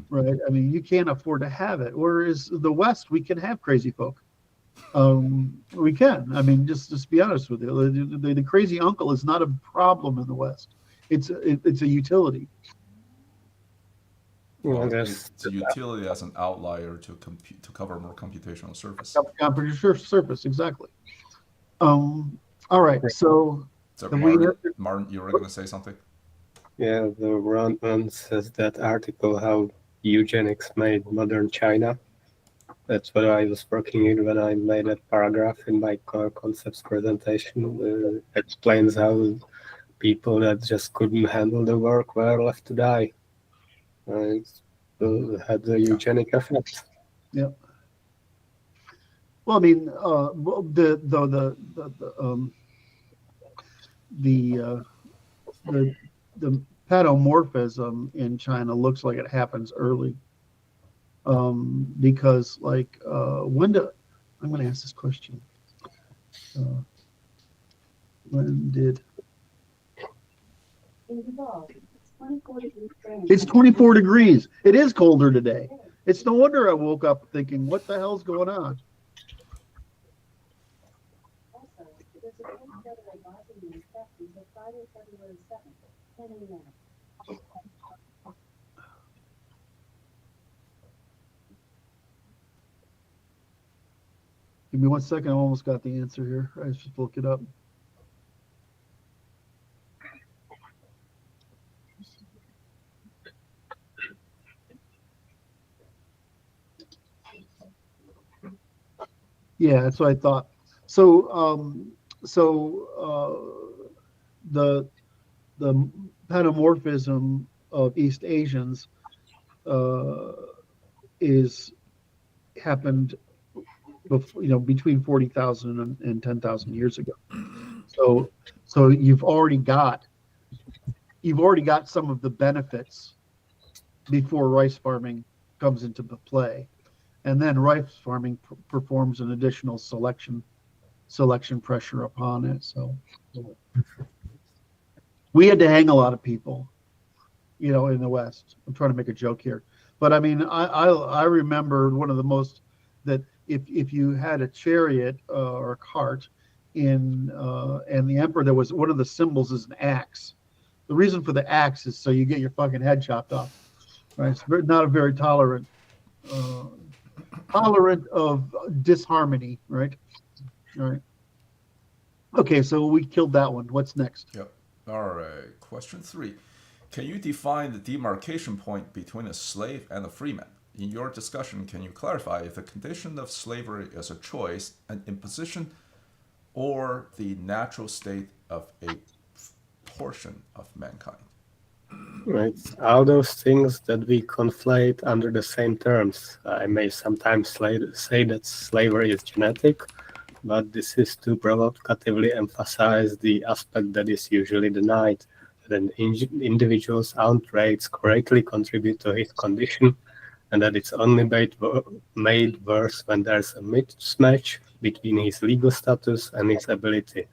right? I mean, you can't afford to have it. Whereas the West, we can have crazy folk. We can. I mean, just be honest with you. The crazy uncle is not a problem in the West. It's a utility. Well, it's a utility as an outlier to cover more computational surface. Computational surface, exactly. All right. So Martin, you were going to say something? Yeah, the Roundman says that article how eugenics made modern China. That's what I was working in when I made that paragraph in my core concepts presentation. Explains how people that just couldn't handle the work were left to die. It had the eugenic effect. Yeah. Well, I mean, the pedomorphism in China looks like it happens early, because I'm going to ask this question. When did? It's 24 degrees. It is colder today. It's no wonder I woke up thinking, what the hell's going on? Give me 1 second. I almost got the answer here. I just look it up. Yeah, that's what I thought. So, the panomorphism of East Asians is happened before, between 40,000 and 10,000 years ago. So you've already got some of the benefits before rice farming comes into play, and then rice farming performs an additional selection pressure upon it. So we had to hang a lot of people, in the West. I'm trying to make a joke here, but I mean, I remember one of the most that if you had a chariot or a cart and the emperor, there was one of the symbols is an axe. The reason for the axe is so you get your fucking head chopped off, right? It's not a very tolerant of disharmony, right? All right. Okay, so we killed that one. What's next? Yep. All right. Question 3. Can you define the demarcation point between a slave and a freeman? In your discussion, can you clarify if the condition of slavery is a choice, an imposition, or the natural state of a portion of mankind? Right. All those things that we conflate under the same terms. I may sometimes say that slavery is genetic, but this is to provocatively emphasize the aspect that is usually denied, that an individual's own traits correctly contribute to his condition, and that it's only made worse when there's a mismatch between his legal status and his ability.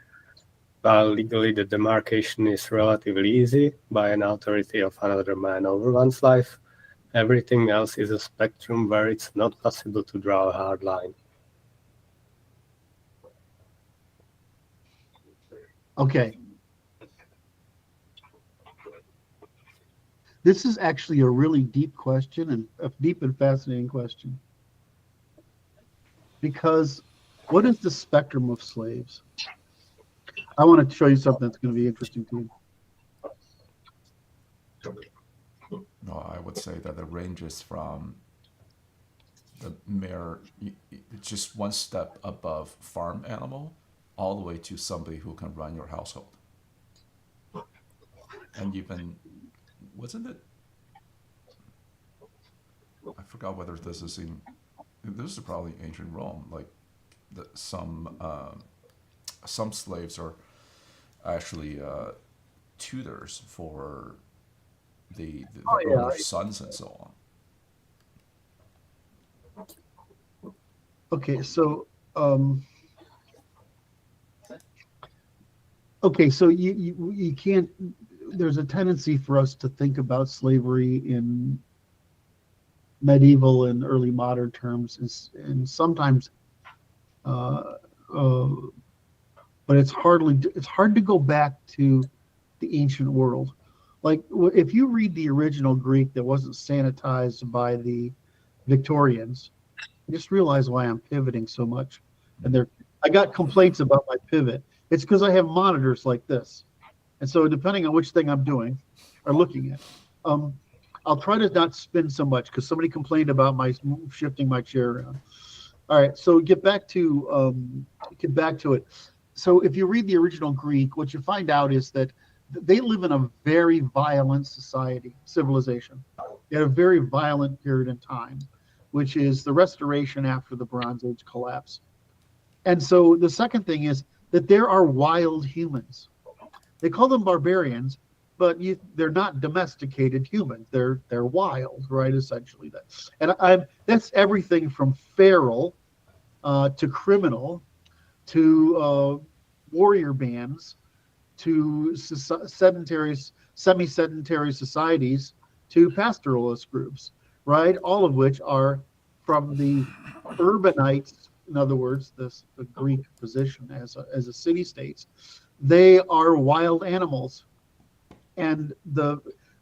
While legally the demarcation is relatively easy by an authority of another man over one's life, everything else is a spectrum where it's not possible to draw a hard line. Okay. This is actually a really deep question, and a deep and fascinating question. Because what is the spectrum of slaves? I want to show you something that's going to be interesting to you. No, I would say that it ranges from the mere, just one step above farm animal, all the way to somebody who can run your household. And even, wasn't it? I forgot whether this is probably ancient Rome. Like some slaves are actually tutors for the owner's sons and so on. Okay, so you can't. There's a tendency for us to think about slavery in medieval and early modern terms, and sometimes, but it's hard to go back to the ancient world. Like if you read the original Greek that wasn't sanitized by the Victorians, I just realize why I'm pivoting so much. And I got complaints about my pivot. It's because I have monitors like this. And so depending on which thing I'm doing or looking at, I'll try to not spin so much because somebody complained about my shifting my chair around. All right, so get back to it. So if you read the original Greek, what you find out is that they live in a very violent civilization. They had a very violent period in time, which is the restoration after the Bronze Age collapse. And so the second thing is that there are wild humans. They call them barbarians, but they're not domesticated humans. They're wild, right? Essentially, that's everything from feral to criminal to warrior bands to semi-sedentary societies to pastoralist groups, right? All of which are from the urbanites. In other words, the Greek position as a city-states, they are wild animals, and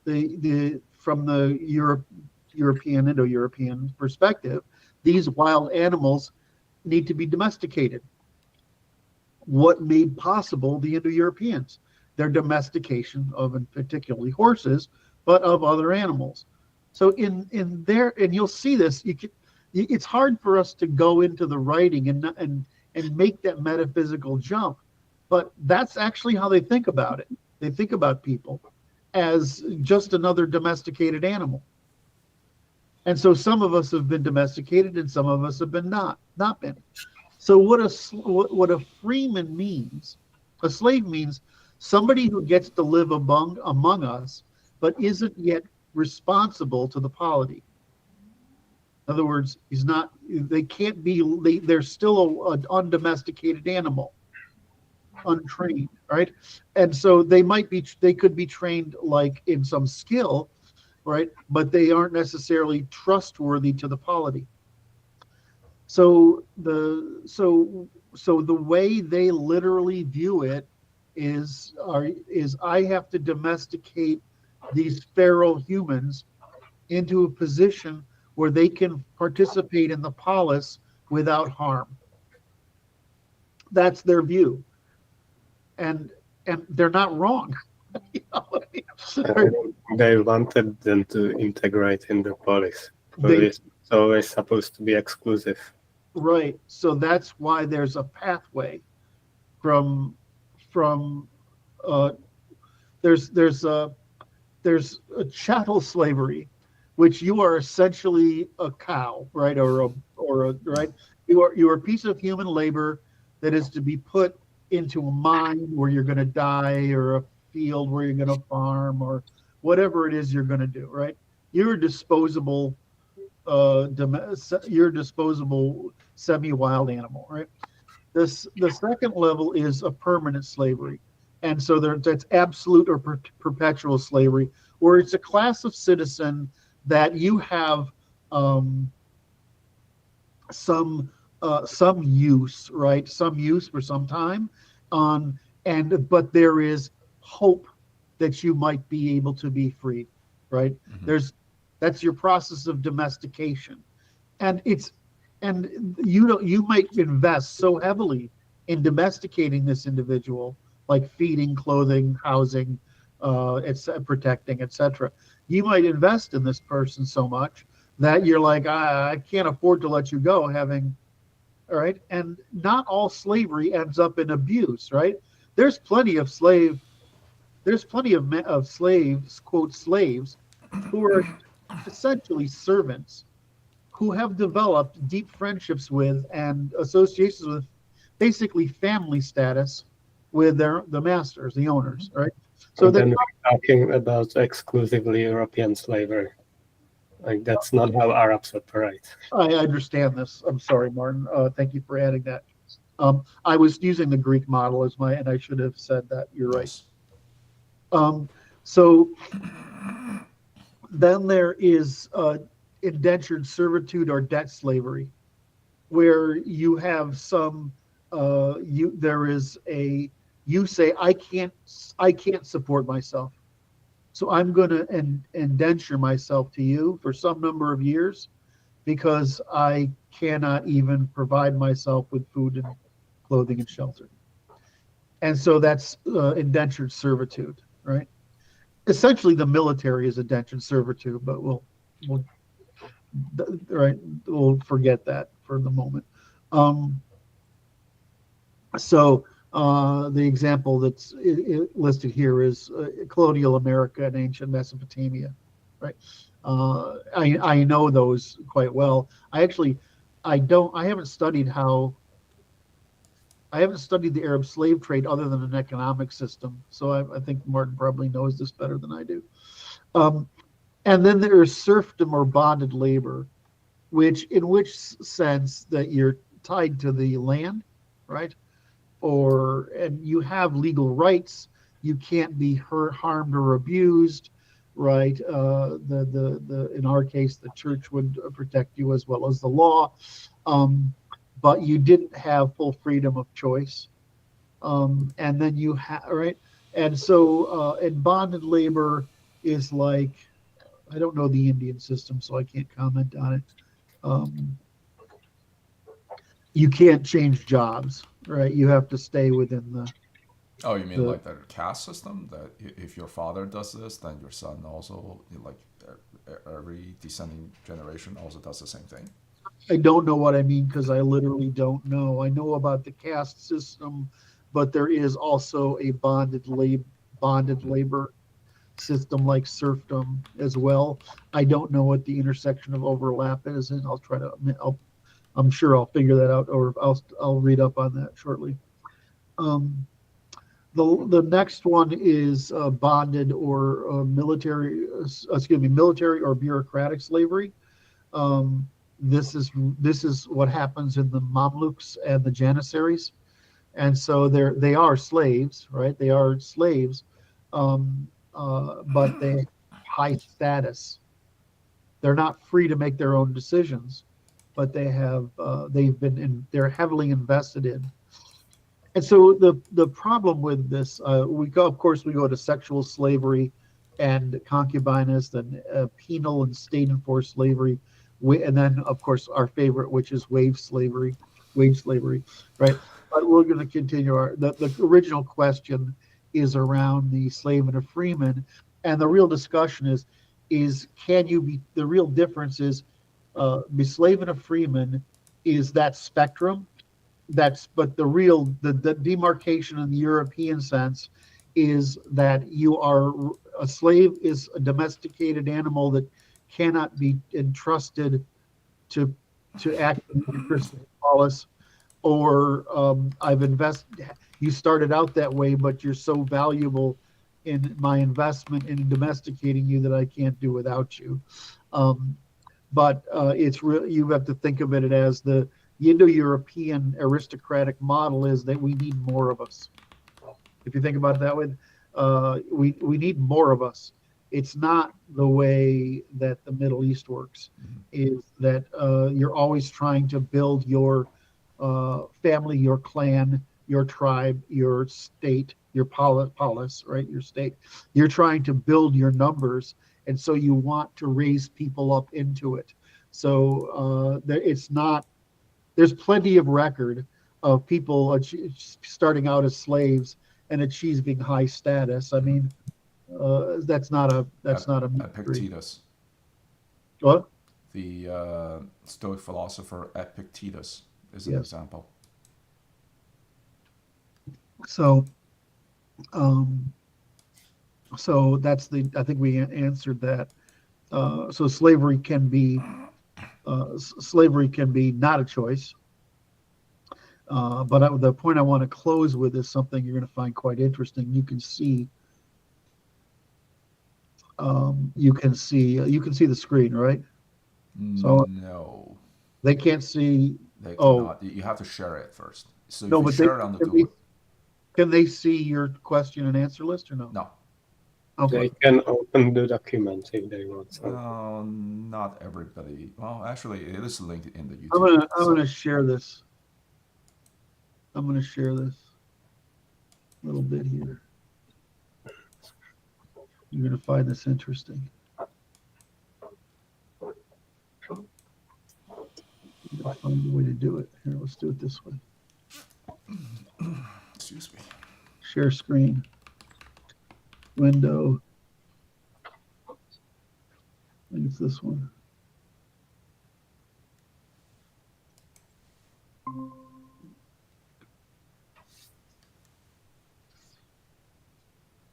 from the European, Indo-European perspective, these wild animals need to be domesticated. What made possible the Indo-Europeans? Their domestication of, and particularly horses, but of other animals. So in there, and you'll see this, it's hard for us to go into the writing and make that metaphysical jump, but that's actually how they think about it. They think about people as just another domesticated animal. And so some of us have been domesticated and some of us have been not been. So what a freeman means, a slave means somebody who gets to live among us, but isn't yet responsible to the polity. In other words, they're still an undomesticated animal, untrained, right? And so they could be trained like in some skill, right? But they aren't necessarily trustworthy to the polity. So the way they literally view it is I have to domesticate these feral humans into a position where they can participate in the polis without harm. That's their view, and they're not wrong. They wanted them to integrate in the polis. It's always supposed to be exclusive. Right. So that's why there's a pathway from there's a chattel slavery, which you are essentially a cow, right? Or right. You are a piece of human labor that is to be put into a mine where you're going to die, or a field where you're going to farm, or whatever it is you're going to do, right? You're a disposable semi-wild animal, right? The second level is a permanent slavery, and so that's absolute or perpetual slavery, where it's a class of citizen that you have some use, right? Some use for some time, but there is hope that you might be able to be freed, right? Mm-hmm. That's your process of domestication, and you might invest so heavily in domesticating this individual, like feeding, clothing, housing, protecting, etc. You might invest in this person so much that you're like, I can't afford to let you go, all right? And not all slavery ends up in abuse, right? There's plenty of slaves, quote, slaves, who are essentially servants, who have developed deep friendships with and associations with, basically family status with the masters, the owners, right? So then we're talking about exclusively European slavery. Like, that's not how Arabs operate. I understand this. I'm sorry, Martin. Thank you for adding that. I was using the Greek model and I should have said that. You're right. So then there is indentured servitude or debt slavery, where you have you say, I can't support myself, so I'm going to indenture myself to you for some number of years because I cannot even provide myself with food and clothing and shelter. And so that's indentured servitude, right? Essentially, the military is indentured servitude, but we'll forget that for the moment. The example that's listed here is colonial America and ancient Mesopotamia, right? I know those quite well. I haven't studied the Arab slave trade other than an economic system. So I think Martin probably knows this better than I do. And then there is serfdom or bonded labor, in which sense that you're tied to the land, right? And you have legal rights. You can't be hurt, harmed, or abused, right? In our case, the church would protect you as well as the law, but you didn't have full freedom of choice. And then you have, right? And so in bonded labor, is like, I don't know the Indian system, so I can't comment on it. You can't change jobs, right? You have to stay within Oh, you mean the. like the caste system? That if your father does this, then your son also, like every descending generation also does the same thing? I don't know what I mean because I literally don't know. I know about the caste system, but there is also a bonded labor system like serfdom as well. I don't know what the intersection of overlap is, and I'll try to. I'm sure I'll figure that out, or I'll read up on that shortly. Um, the next one is bonded or military or bureaucratic slavery. Um, this is what happens in the Mamluks and the Janissaries, and so they are slaves, right? They are slaves, but they have high status. They're not free to make their own decisions, but they're heavily invested in. And so the problem with this, of course we go to sexual slavery and concubinage and penal and state enforced slavery, and then of course our favorite, which is wage slavery, right? But we're going to continue the original question is around the slave and a freeman, and the real discussion is can you be the real difference is be slave and a freeman is that spectrum. But the demarcation in the European sense is that a slave is a domesticated animal that cannot be entrusted to act in the interest of Wallace, or you started out that way, but you're so valuable in my investment in domesticating you that I can't do without you. But it's really, you have to think of it as the Indo-European aristocratic model is that we need more of us. If you think about it that way, we need more of us. It's not the way that the Middle East works. Is that you're always trying to build your family, your clan, your tribe, your state, your polis, right? Your state. You're trying to build your numbers, and so you want to raise people up into it. So it's not. There's plenty of record of people starting out as slaves and achieving high status. I mean, that's not a mystery. Epictetus. What? The Stoic philosopher Epictetus is an Yes. example. So, so that's I think we answered that. So slavery can be not a choice. But the point I want to close with is something you're going to find quite interesting. You can see the screen, right? So No, they can't see. they Oh, cannot. You have to share it first. So if no, you but share it on the Doolittle, can they see your question and answer list or no? no. Okay. They can open the document if they want. So. Not everybody. Well, actually, it is linked in the YouTube. I'm gonna share this. I'm gonna share this little bit here. You're gonna find this interesting. I'm gonna find a way to do it. Here, let's do it this way. Excuse me. Share screen. Window. I think it's this one.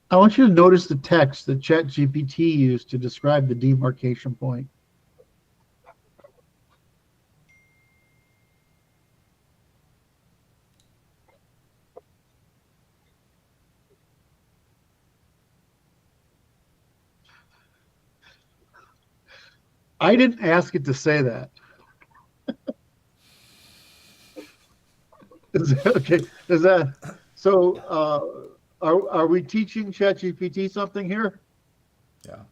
I want you to notice the text that ChatGPT used to describe the demarcation point. I didn't ask it to say that. Is that okay? Is that so? Are we teaching ChatGPT something here? Yeah.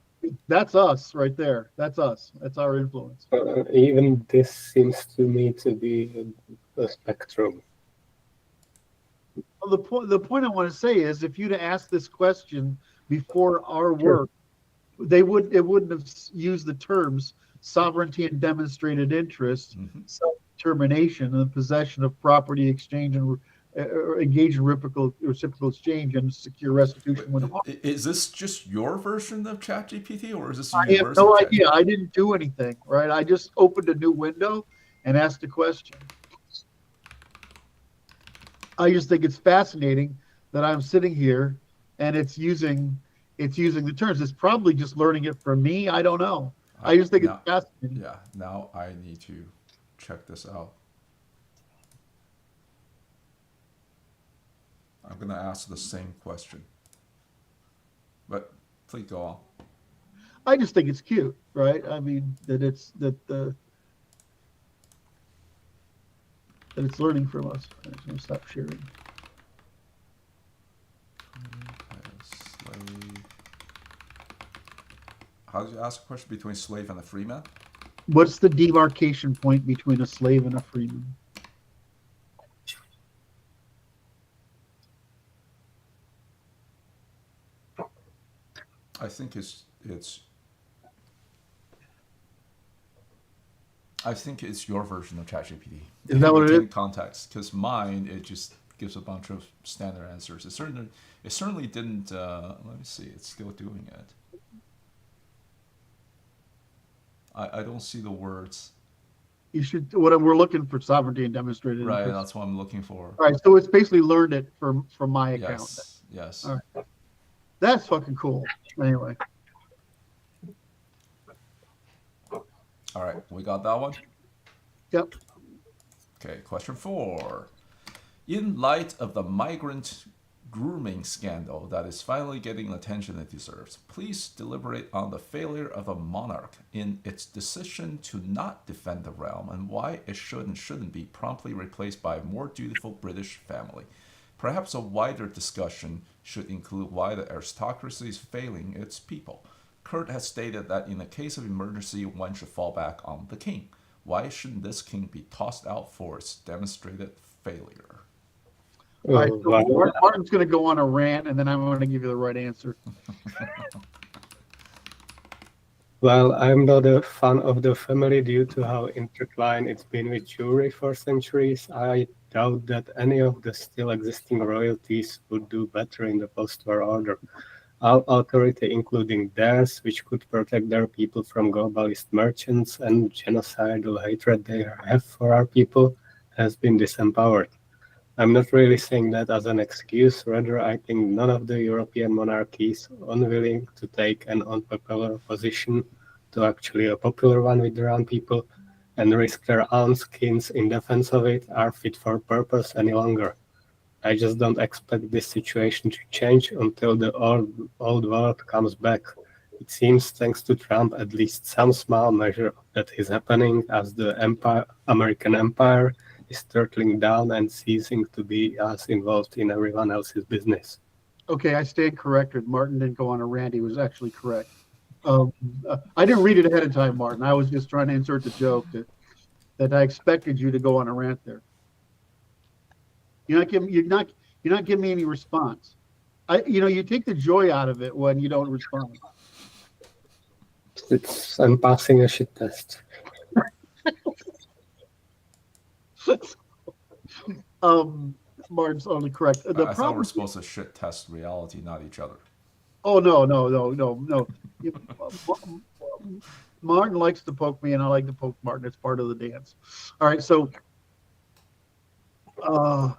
That's us right there. That's us. That's our influence. Even this seems to me to be a spectrum. Well, the point I want to say is, if you'd asked this question before our Sure. work, it wouldn't have used the terms sovereignty and demonstrated interest, self-determination, and the possession of property, exchange and engage in reciprocal exchange and secure restitution when harmed. Is this just your version of ChatGPT, or is this I have universal? no idea. I didn't do anything, right? I just opened a new window and asked a question. I just think it's fascinating that I'm sitting here and it's using the terms. It's probably just learning it from me. I don't know. I just think it's fascinating. Yeah, now I need to check this out. I'm going to ask the same question. But please go on. I just think it's cute, right? I mean, that it's learning from us. I'm just going to stop sharing. How did you ask a question between slave and a freeman? What's the demarcation point between a slave and a freeman? I think it's your version of ChatGPT. Is that what it is? Context, because mine, it just gives a bunch of standard answers. It certainly didn't. Let me see. It's still doing it. I don't see the words. You should. What we're looking for, sovereignty and demonstrated. Right, interest. that's what I'm looking for. All right, so it's basically learned it from my account. Yes. All right. That's fucking cool. Anyway. All right, we got that one? Yep. Okay, question 4. In light of the migrant grooming scandal that is finally getting the attention it deserves, please deliberate on the failure of a monarch in its decision to not defend the realm and why it should and shouldn't be promptly replaced by a more dutiful British family. Perhaps a wider discussion should include why the aristocracy is failing its people. Curt has stated that in a case of emergency, one should fall back on the king. Why shouldn't this king be tossed out for its demonstrated failure? All right, so Martin's going to go on a rant, and then I'm going to give you the right answer. Well, I'm not a fan of the family due to how intertwined it's been with Jewry for centuries. I doubt that any of the still existing royalties would do better in the post-war order. All authority, including theirs, which could protect their people from globalist merchants and genocidal hatred they have for our people, has been disempowered. I'm not really saying that as an excuse, rather I think none of the European monarchies unwilling to take an unpopular position to actually a popular one with their own people and risk their own skins in defense of it are fit for purpose any longer. I just don't expect this situation to change until the old world comes back. It seems, thanks to Trump, at least some small measure of that is happening as the American empire is turtling down and ceasing to be as involved in everyone else's business. Okay, I stand corrected. Martin didn't go on a rant. He was actually correct. I didn't read it ahead of time, Martin. I was just trying to insert the joke that I expected you to go on a rant there. You're not giving me any response. You take the joy out of it when you don't respond. I'm passing a shit test. Martin's only correct. I thought we're supposed to shit test reality, not each other. Oh no. Martin likes to poke me, and I like to poke Martin. It's part of the dance. All right, so the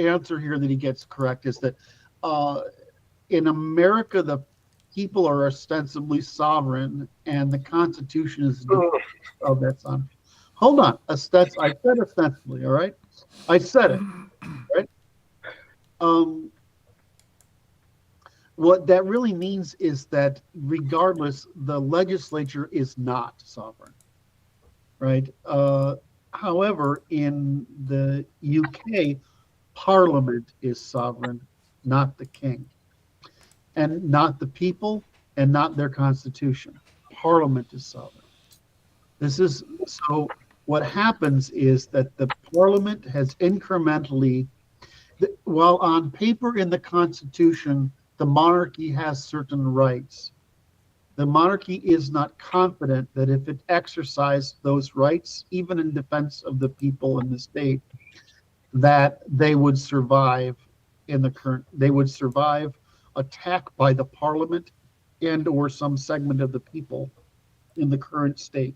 answer here that he gets correct is that in America the people are ostensibly sovereign, and the Constitution is that's on. Hold on, I said ostensibly. All right, I said it. Right. What that really means is that regardless, the legislature is not sovereign, right? However, in the UK, Parliament is sovereign, not the king, and not the people, and not their constitution. Parliament is sovereign. So what happens is that the Parliament has incrementally, while on paper in the Constitution, the monarchy has certain rights. The monarchy is not confident that if it exercised those rights, even in defense of the people and the state, that they would survive they would survive attack by the parliament and or some segment of the people in the current state.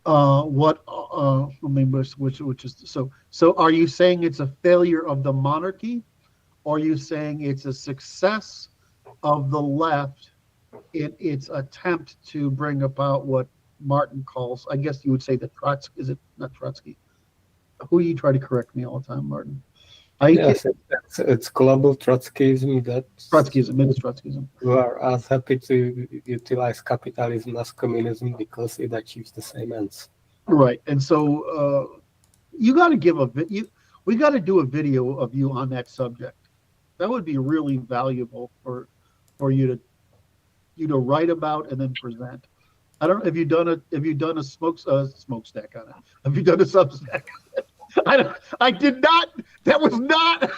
Which is so are you saying it's a failure of the monarchy, or are you saying it's a success of the left in its attempt to bring about what Martin calls, I guess you would say, the Trotsky, is it not Trotsky? Who you try to correct me all the time, Martin? Yes, it's global Trotskyism that Trotskyism, it is Trotskyism. we are as happy to utilize capitalism as communism because it achieves the same ends. Right, and so you got to give we got to do a video of you on that subject. That would be really valuable for you to write about and then present. I don't know, have you done a smokestack on it? Have you done a Substack? I did not. That was not.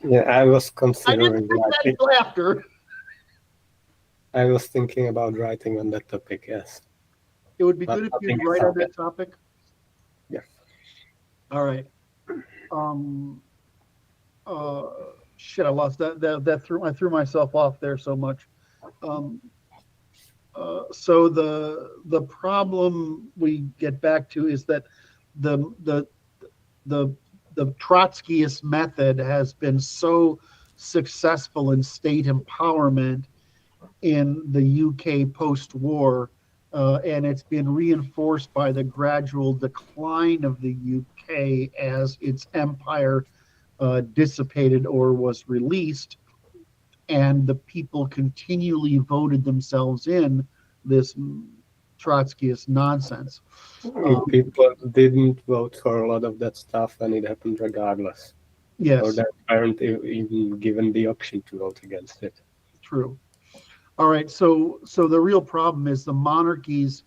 Yeah, I was I considering didn't think that writing. until after. I was thinking about writing on that topic, yes. It would be But good if nothing you is write on out that topic. Yeah. All right. Shit, I lost that. I threw myself off there so much. So the problem we get back to is that the Trotskyist method has been so successful in state empowerment in the UK post-war, and it's been reinforced by the gradual decline of the UK as its empire dissipated or was released, and the people continually voted themselves in this Trotskyist nonsense. People didn't vote for a lot of that stuff, and it happened regardless. Or Yes, they aren't even given the option to vote against it. true. All right, so the real problem is the monarchies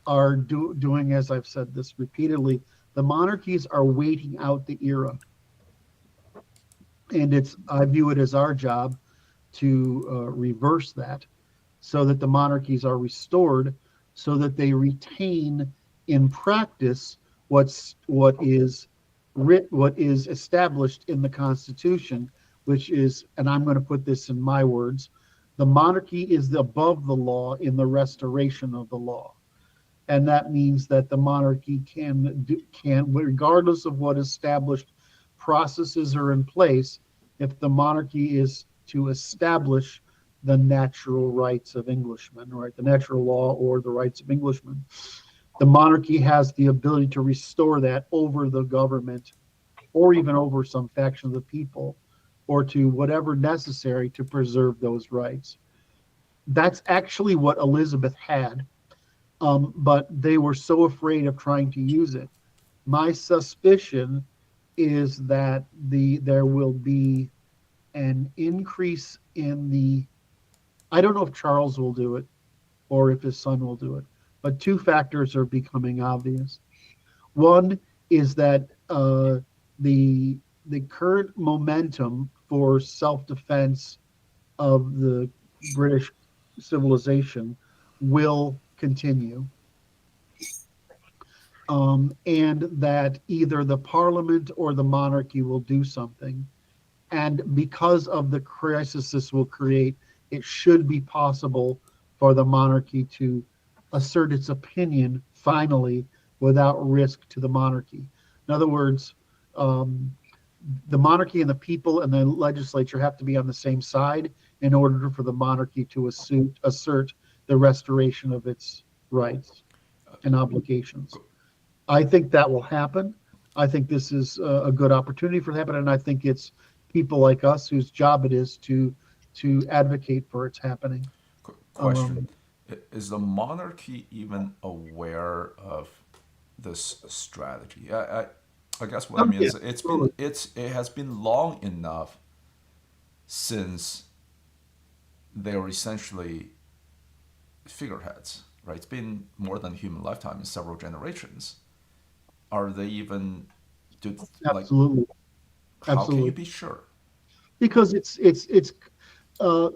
are doing, as I've said this repeatedly, the monarchies are waiting out the era. And I view it as our job to reverse that so that the monarchies are restored, so that they retain in practice what is established in the Constitution, which is, and I'm going to put this in my words, the monarchy is above the law in the restoration of the law. And that means that the monarchy can, regardless of what established processes are in place, if the monarchy is to establish the natural rights of Englishmen, right, the natural law or the rights of Englishmen, the monarchy has the ability to restore that over the government or even over some faction of the people, or to whatever necessary to preserve those rights. That's actually what Elizabeth had. But they were so afraid of trying to use it. My suspicion is that there will be an increase in I don't know if Charles will do it or if his son will do it, but two factors are becoming obvious. One is that the current momentum for self-defense of the British civilization will continue. And that either the parliament or the monarchy will do something. And because of the crisis this will create, it should be possible for the monarchy to assert its opinion finally without risk to the monarchy. In other words, the monarchy and the people and the legislature have to be on the same side in order for the monarchy to assert the restoration of its rights and obligations. I think that will happen. I think this is a good opportunity for it to happen, and I think it's people like us whose job it is to advocate for its happening. Question: is the monarchy even aware of this strategy? I guess what I mean is it has been long enough since they were essentially figureheads, right? It's been more than a human lifetime in several generations. Are they even Absolutely. How can you absolutely. be sure? Because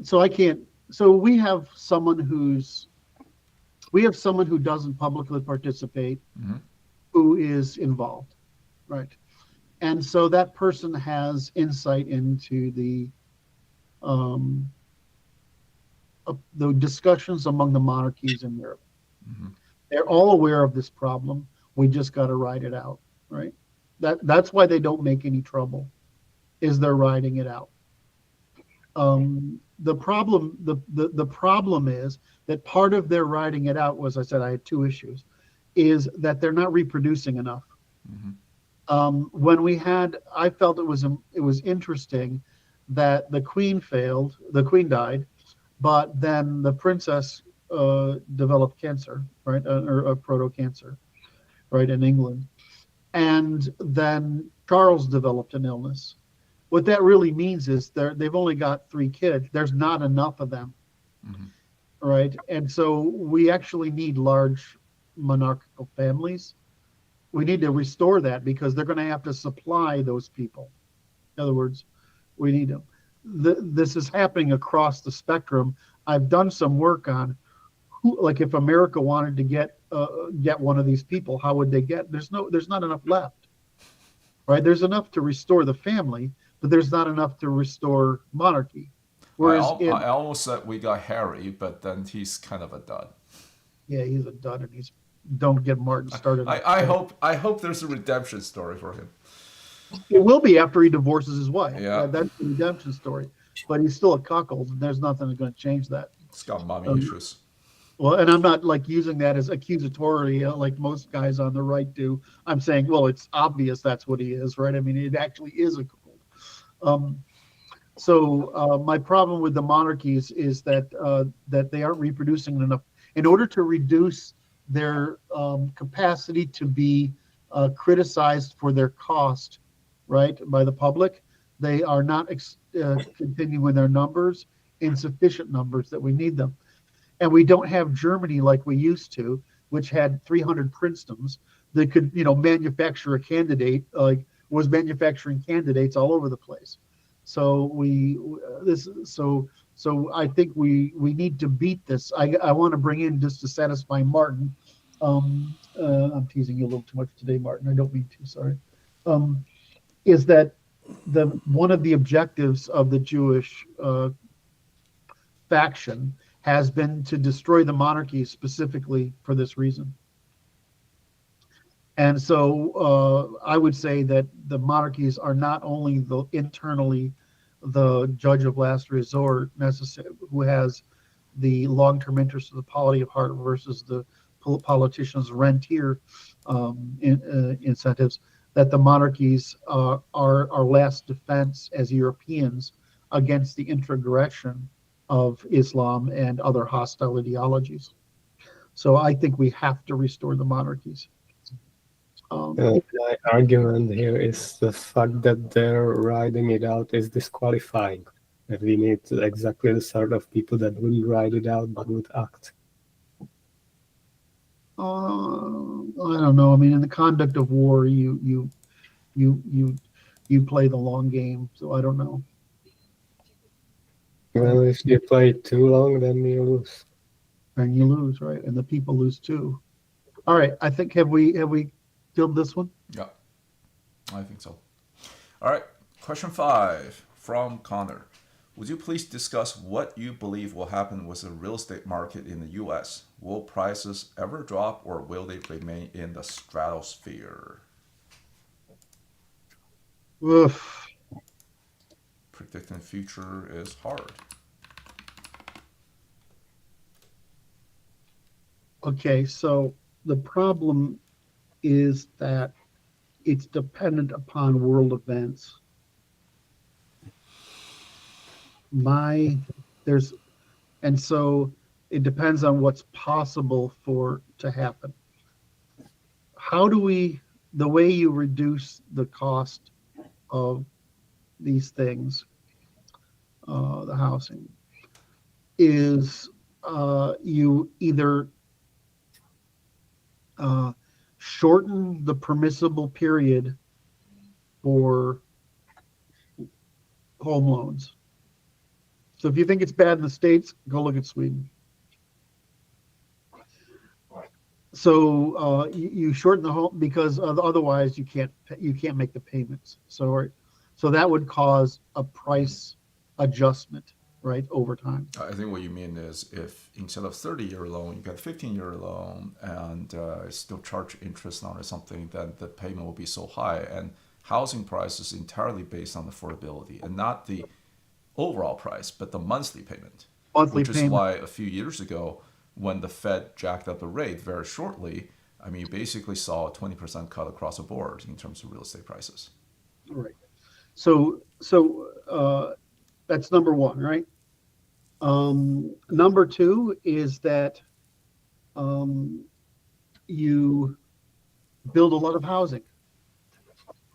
so I can't. So we have someone who doesn't publicly participate, Hmm. who is involved, right? And so that person has insight into um, the discussions among the monarchies in Europe. Hmm. They're all aware of this problem. We just got to ride it out, right? That's why they don't make any trouble, is they're riding it out. The problem is that part of their riding it out was, I said I had two issues, is that they're not reproducing enough. Hmm. I felt it was interesting that the queen died, but then the princess developed cancer, right, or a proto cancer, right, in England, and then Charles developed an illness. What that really means is they've only got three kids. There's not enough of them, Hmm. right? And so we actually need large monarchical families. We need to restore that because they're going to have to supply those people. In other words, we need them. This is happening across the spectrum. I've done some work on like if America wanted to get one of these people, how would they get? There's not enough left, right? There's enough to restore the family, but there's not enough to restore monarchy. Whereas I almost said we got Harry, but then he's kind of a dud. yeah, he's a dud, and don't get Martin started. I hope there's a redemption story for him. It will be after he divorces his wife. Yeah. That's the redemption story. But he's still a cuckold, and there's nothing that's going to change that. It's got mommy issues. Well, and I'm not like using that as accusatorily, like most guys on the right do. I'm saying, well, it's obvious that's what he is, right? I mean, it actually is a cuckold. My problem with the monarchies is that they aren't reproducing enough. In order to reduce their capacity to be criticized for their cost, right, by the public, they are not continuing their numbers in sufficient numbers that we need them. And we don't have Germany like we used to, which had 300 Princetons that could, manufacture a candidate, like was manufacturing candidates all over the place. So I think we need to beat this. I want to bring in, just to satisfy Martin. I'm teasing you a little too much today, Martin. I don't mean to. Sorry. Is that one of the objectives of the Jewish faction has been to destroy the monarchy specifically for this reason. And so I would say that the monarchies are not only internally the judge of last resort, who has the long-term interest of the polity of heart versus the politicians' rentier incentives, that the monarchies are our last defense as Europeans against the introgression of Islam and other hostile ideologies. So I think we have to restore the monarchies. My argument here is the fact that they're riding it out is disqualifying. That we need exactly the sort of people that wouldn't ride it out but would act. I don't know. I mean, in the conduct of war, you play the long game. So I don't know. Well, if you play too long, then you lose. And you lose, right? And the people lose too. All right. I think have we killed this one? Yeah, I think so. All right. Question 5 from Connor. Would you please discuss what you believe will happen with the real estate market in the U.S.? Will prices ever drop, or will they remain in the stratosphere? Oof. Predicting the future is hard. Okay, so the problem is that it's dependent upon world events. And so it depends on what's possible to happen. The way you reduce the cost of these things, the housing, is you either shorten the permissible period for home loans. So if you think it's bad in the States, go look at Sweden. So you shorten the home because otherwise you can't make the payments. So that would cause a price adjustment, right, over time. I think what you mean is if instead of 30-year loan, you got 15-year loan and still charge interest on or something, then the payment will be so high. And housing price is entirely based on affordability and not the overall price, but the monthly payment. Monthly which is payment. why a few years ago, when the Fed jacked up the rate very shortly, I mean, you basically saw a 20% cut across the board in terms of real estate prices. Right. So that's number one, right? Number two is that you build a lot of housing.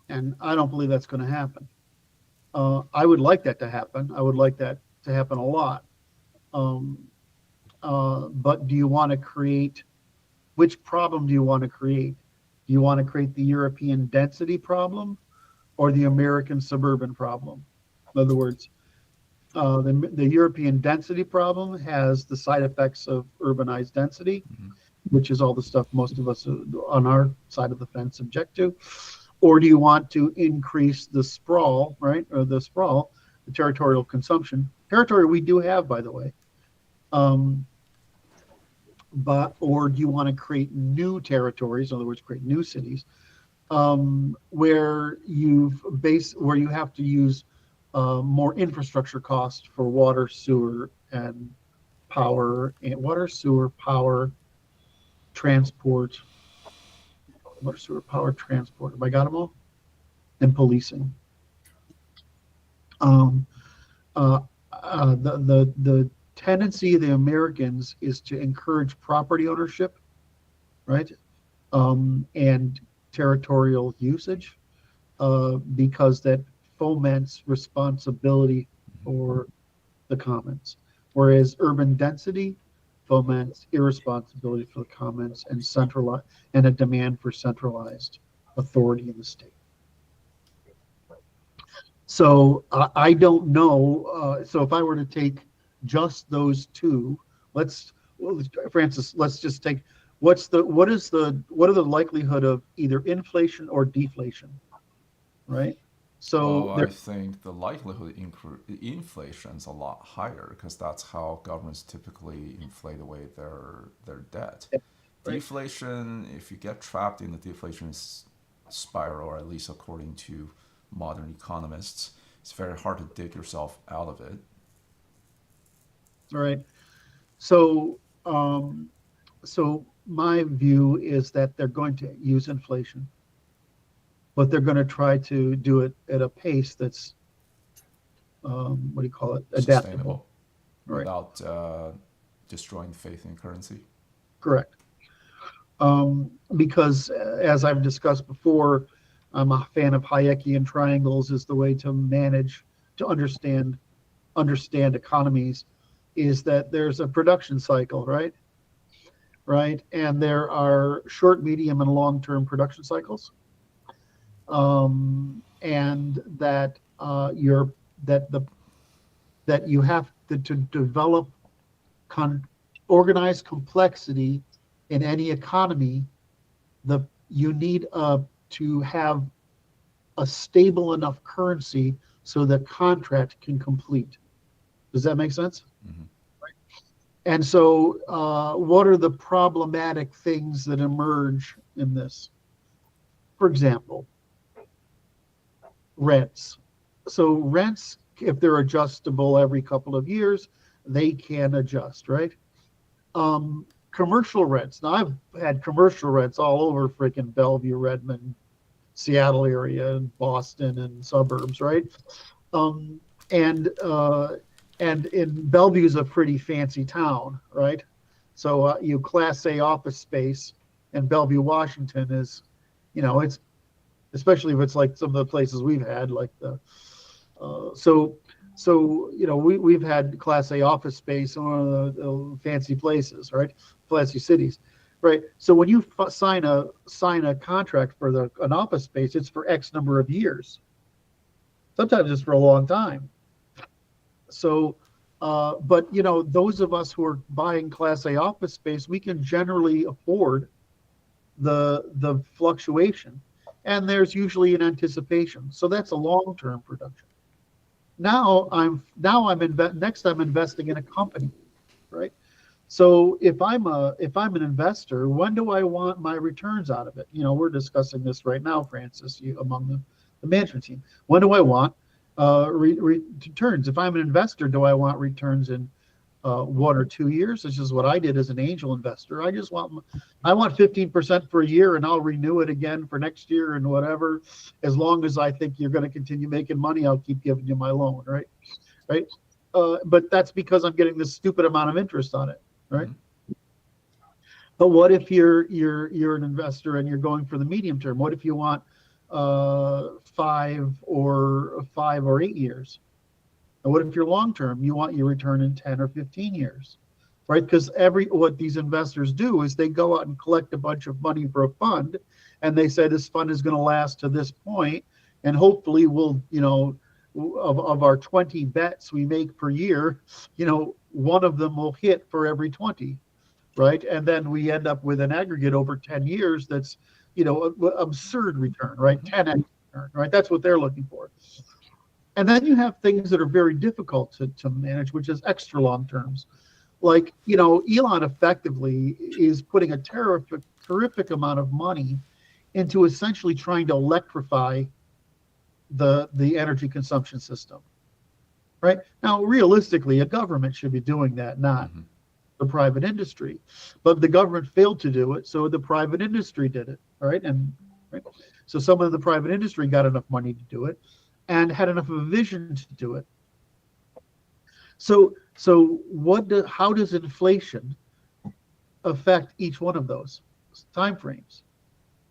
And I don't believe that's going to happen. I would like that to happen. I would like that to happen a lot. But do you want to create, which problem do you want to create? Do you want to create the European density problem or the American suburban problem? In other words, the European density problem has the side effects of urbanized density, which is all the stuff most of us on our side of the fence object to. Or do you want to increase the sprawl, right? Or the territorial consumption. Territory we do have, by the way. Or do you want to create new territories, in other words, create new cities, where you have to use more infrastructure cost for water, sewer, and power, transport. Water, sewer, power, transport. Have I got them all? And policing. The tendency of the Americans is to encourage property ownership, right? And territorial usage, because that foments responsibility for the commons. Whereas urban density foments irresponsibility for the commons and a demand for centralized authority in the state. So I don't know. So if I were to take just those two, Francis, let's just take what are the likelihood of either inflation or deflation, right? So I think the likelihood of inflation is a lot higher because that's how governments typically inflate away their debt. Right. Deflation, if you get trapped in the deflation spiral, or at least according to modern economists, it's very hard to dig yourself out of it. All right. So my view is that they're going to use inflation, but they're going to try to do it at a pace that's, adaptable. Sustainable, right? Without destroying faith in currency. Correct. Because as I've discussed before, I'm a fan of Hayekian triangles as the way to understand economies, is that there's a production cycle, right? Right. And there are short, medium, and long-term production cycles. And that you have to develop organized complexity in any economy. You need to have a stable enough currency so the contract can complete. Does that make sense? Mm-hmm. Right. And so, what are the problematic things that emerge in this? For example, rents. So rents, if they're adjustable every couple of years, they can adjust, right? Commercial rents. Now, I've had commercial rents all over freaking Bellevue, Redmond, Seattle area, and Boston and suburbs, right? And in Bellevue's a pretty fancy town, right? So you Class A office space in Bellevue, Washington is, it's, especially if it's like some of the places we've had, like we've had Class A office space in one of the fancy places, right? Fancy cities, right? So when you sign a contract for an office space, it's for X number of years. Sometimes it's for a long time. But you know, those of us who are buying Class A office space, we can generally afford the fluctuation, and there's usually an anticipation. So that's a long-term production. Next I'm investing in a company, right? So if I'm an investor, when do I want my returns out of it? You know, we're discussing this right now, Francis, among the management team. When do I want returns? If I'm an investor, do I want returns in 1 or 2 years? This is what I did as an angel investor. I want 15% for a year, and I'll renew it again for next year and whatever. As long as I think you're going to continue making money, I'll keep giving you my loan, right? But that's because I'm getting this stupid amount of interest on it, right? Mm-hmm. But what if you're an investor and you're going for the medium term? What if you want 5 or 8 years? And what if you're long term? You want your return in 10 or 15 years, right? Because what these investors do is they go out and collect a bunch of money for a fund, and they say this fund is going to last to this point, and hopefully we'll, you know, of our 20 bets we make per year, you know, one of them will hit for every 20, right? And then we end up with an aggregate over 10 years that's, you know, absurd return, right? 10x return, right? That's what they're looking for. And then you have things that are very difficult to manage, which is extra long terms. Like, you know, Elon effectively is putting a terrific amount of money into essentially trying to electrify the energy consumption system. Right? Now, realistically, a government should be doing that, not the private industry. But the government failed to do it, so the private industry did it. All right? So some of the private industry got enough money to do it and had enough of a vision to do it. So how does inflation affect each one of those timeframes?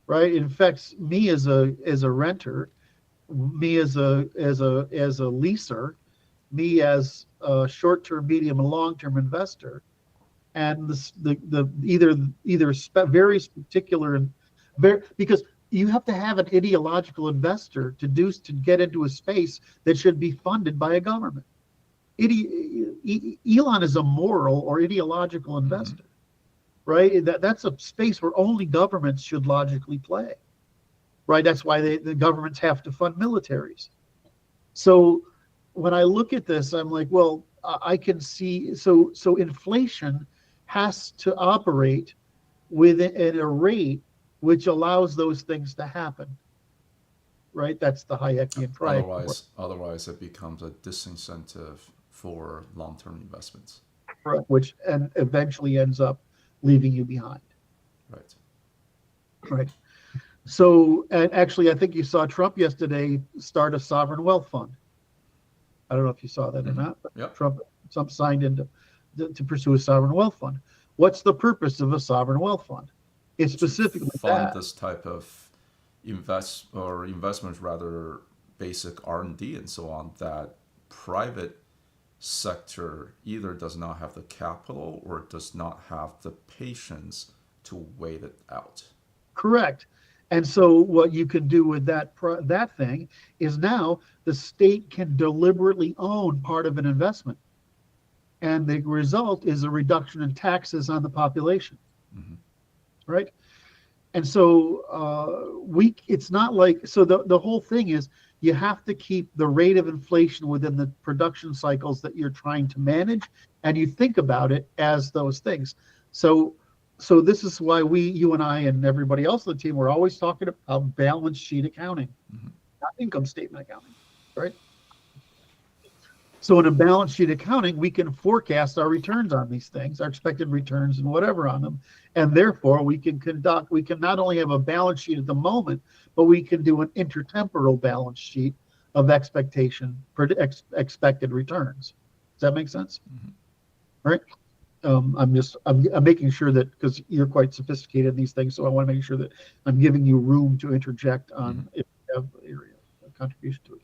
Right? It affects me as a renter, me as a leaser, me as a short-term, medium, and long-term investor, and very particular because you have to have an ideological investor to get into a space that should be funded by a government. Elon is a moral or ideological investor, right? That's a space where only governments should logically play, right? That's why the governments have to fund militaries. So when I look at this, I'm like, well, I can see, so inflation has to operate at a rate which allows those things to happen, right? That's the Hayekian triangle. Otherwise, it becomes a disincentive for long-term investments. Right, which eventually ends up leaving you behind. Right. So, and actually, I think you saw Trump yesterday start a sovereign wealth fund. I don't know if you saw that or not, but yep. Trump signed in to pursue a sovereign wealth fund. What's the purpose of a sovereign wealth fund? It's specifically fund this type of investments, rather basic R&D and so on, that private sector either does not have the capital or does not have the patience to wait it out. Correct. And so what you can do with that thing is now the state can deliberately own part of an investment. And the result is a reduction in taxes on the population. Right? And so it's not like, so the whole thing is you have to keep the rate of inflation within the production cycles that you're trying to manage, and you think about it as those things. So this is why you and I and everybody else on the team, we're always talking about balance sheet accounting, not income statement accounting, right? So in a balance sheet accounting, we can forecast our returns on these things, our expected returns and whatever on them. And therefore we can not only have a balance sheet at the moment, but we can do an intertemporal balance sheet of expected returns. Does that make sense? Right? I'm making sure that, because you're quite sophisticated in these things, so I want to make sure that I'm giving you room to interject on if you have area of contribution to it.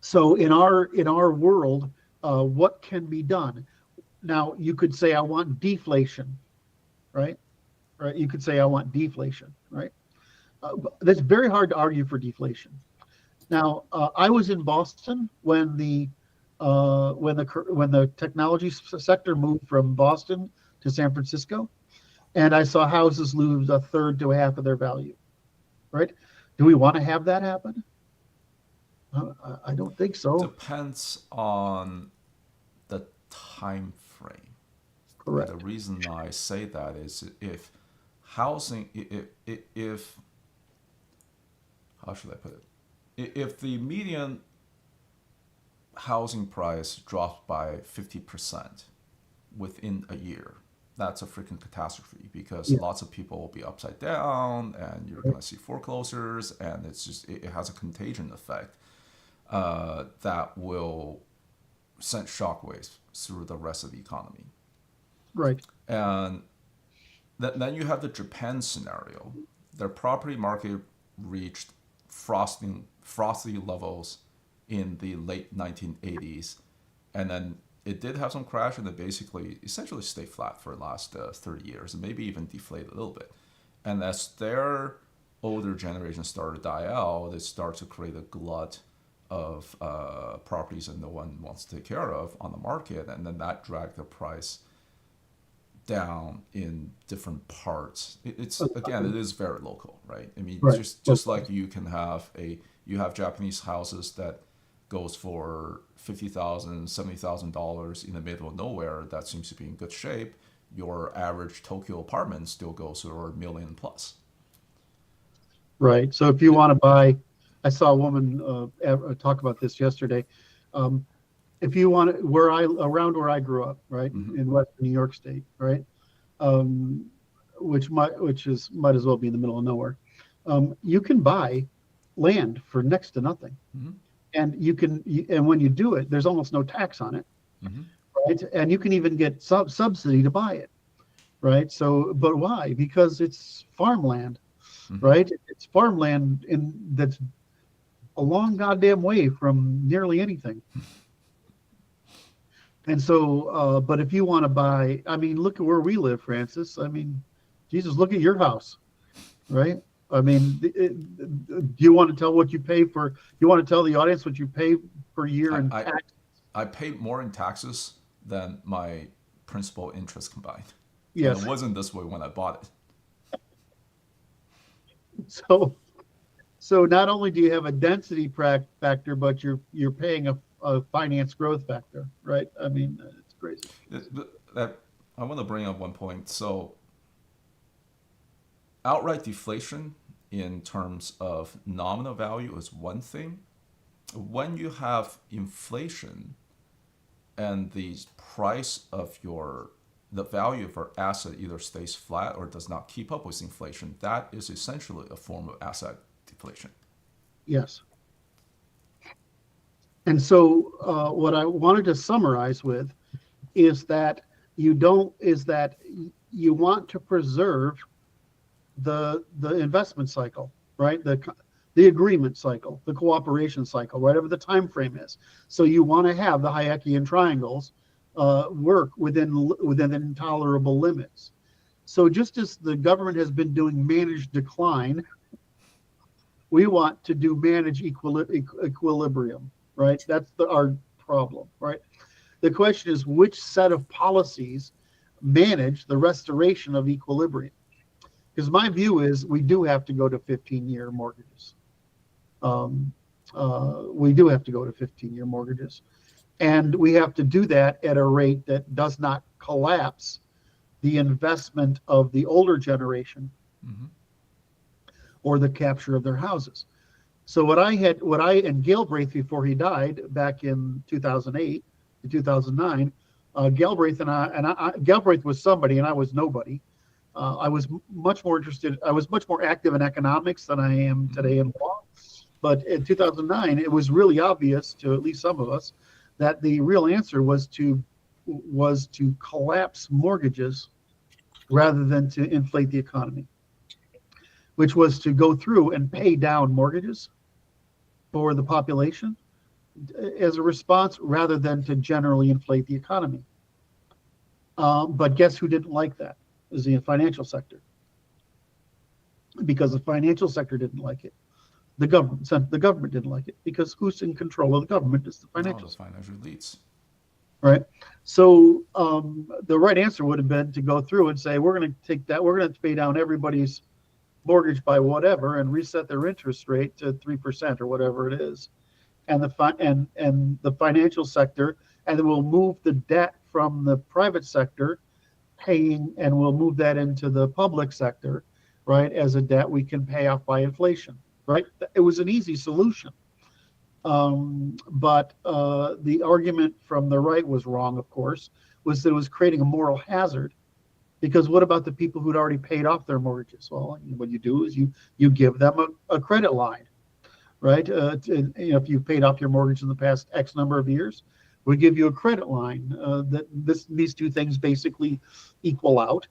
So in our world, what can be done? Now, you could say I want deflation, right? Right? You could say I want deflation, right? That's very hard to argue for deflation. Now, I was in Boston when the technology sector moved from Boston to San Francisco, and I saw houses lose a third to a half of their value. Right? Do we want to have that happen? I don't think so. Depends on the time frame. Correct. And the reason I say that is if housing, if how should I put it? If the median housing price drops by 50% within a year, that's a freaking catastrophe because Yeah. lots of people will be upside down and you're going to see foreclosures, and it has a contagion effect that will send shockwaves through the rest of the economy. Right. And then you have the Japan scenario. Their property market reached frosty levels in the late 1980s, and then it did have some crash, and it essentially stayed flat for the last 30 years, and maybe even deflated a little bit. And as their older generation started to die out, it started to create a glut of properties that no one wants to take care of on the market, and then that dragged the price down in different parts. It's again, it is very local, right? I mean, Right. just like you have Japanese houses that goes for $50,000, $70,000 in the middle of nowhere that seems to be in good shape. Your average Tokyo apartment still goes for $1 million plus. Right. So if you want to buy, I saw a woman talk about this yesterday. If you want to, around where I grew up, right, in Western New York State, right, which might as well be in the middle of nowhere, you can buy land for next to nothing, and and when you do it, there's almost no tax on it, right, and you can even get subsidy to buy it, right. So, but why? Because it's farmland, right? It's farmland that's a long goddamn way from nearly anything. And so, but if you want to buy, I mean, look at where we live, Francis. I mean, Jesus, look at your house, right? I mean, do you want to tell what you pay for? You want to tell the audience what you pay per year in tax? I pay more in taxes than my principal interest combined. Yes. And it wasn't this way when I bought it. So not only do you have a density factor, but you're paying a finance growth factor, right? I mean, it's crazy. I want to bring up one point. So outright deflation in terms of nominal value is one thing. When you have inflation and the price of the value of your asset either stays flat or does not keep up with inflation, that is essentially a form of asset deflation. Yes. And so what I wanted to summarize with is that you want to preserve the investment cycle, right? The agreement cycle, the cooperation cycle, whatever the time frame is. So you want to have the Hayekian triangles work within intolerable limits. So just as the government has been doing managed decline, we want to do managed equilibrium, right? That's our problem, right? The question is, which set of policies manage the restoration of equilibrium? Because my view is we do have to go to 15-year mortgages. We do have to go to 15-year mortgages. And we have to do that at a rate that does not collapse the investment of the older generation or the capture of their houses. So and Galbraith, before he died back in 2008 to 2009, Galbraith Galbraith was somebody and I was nobody. I was much more active in economics than I am today in law. But in 2009, it was really obvious to at least some of us that the real answer was to collapse mortgages rather than to inflate the economy, which was to go through and pay down mortgages for the population as a response rather than to generally inflate the economy. But guess who didn't like that? Is the financial sector. Because the financial sector didn't like it. The government didn't like it because who's in control of the government is the financial the financial elites. right? So the right answer would have been to go through and say, we're going to take that, we're going to pay down everybody's mortgage by whatever and reset their interest rate to 3% or whatever it is, and the financial sector, and then we'll move the debt from the private sector paying, and we'll move that into the public sector, right, as a debt we can pay off by inflation, right? It was an easy solution. But the argument from the right was wrong, of course, was that it was creating a moral hazard. Because what about the people who'd already paid off their mortgages? Well, what you do is you give them a credit line, right? If you paid off your mortgage in the past X number of years, we give you a credit line. These two things basically equal out,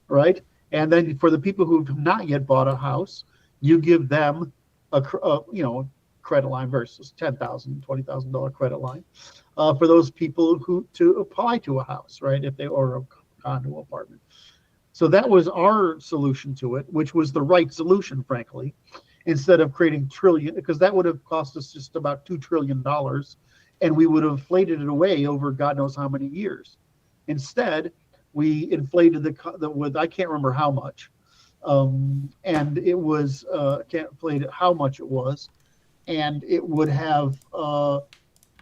right? And then for the people who've not yet bought a house, you give them a credit line versus $10,000, $20,000 credit line for those people who to apply to a house, right? If they or a condo apartment. So that was our solution to it, which was the right solution, frankly, instead of creating trillion, because that would have cost us just about $2 trillion, and we would have inflated it away over God knows how many years. Instead, we inflated the with I can't remember how much, and it was can't inflate it how much it was, and it would have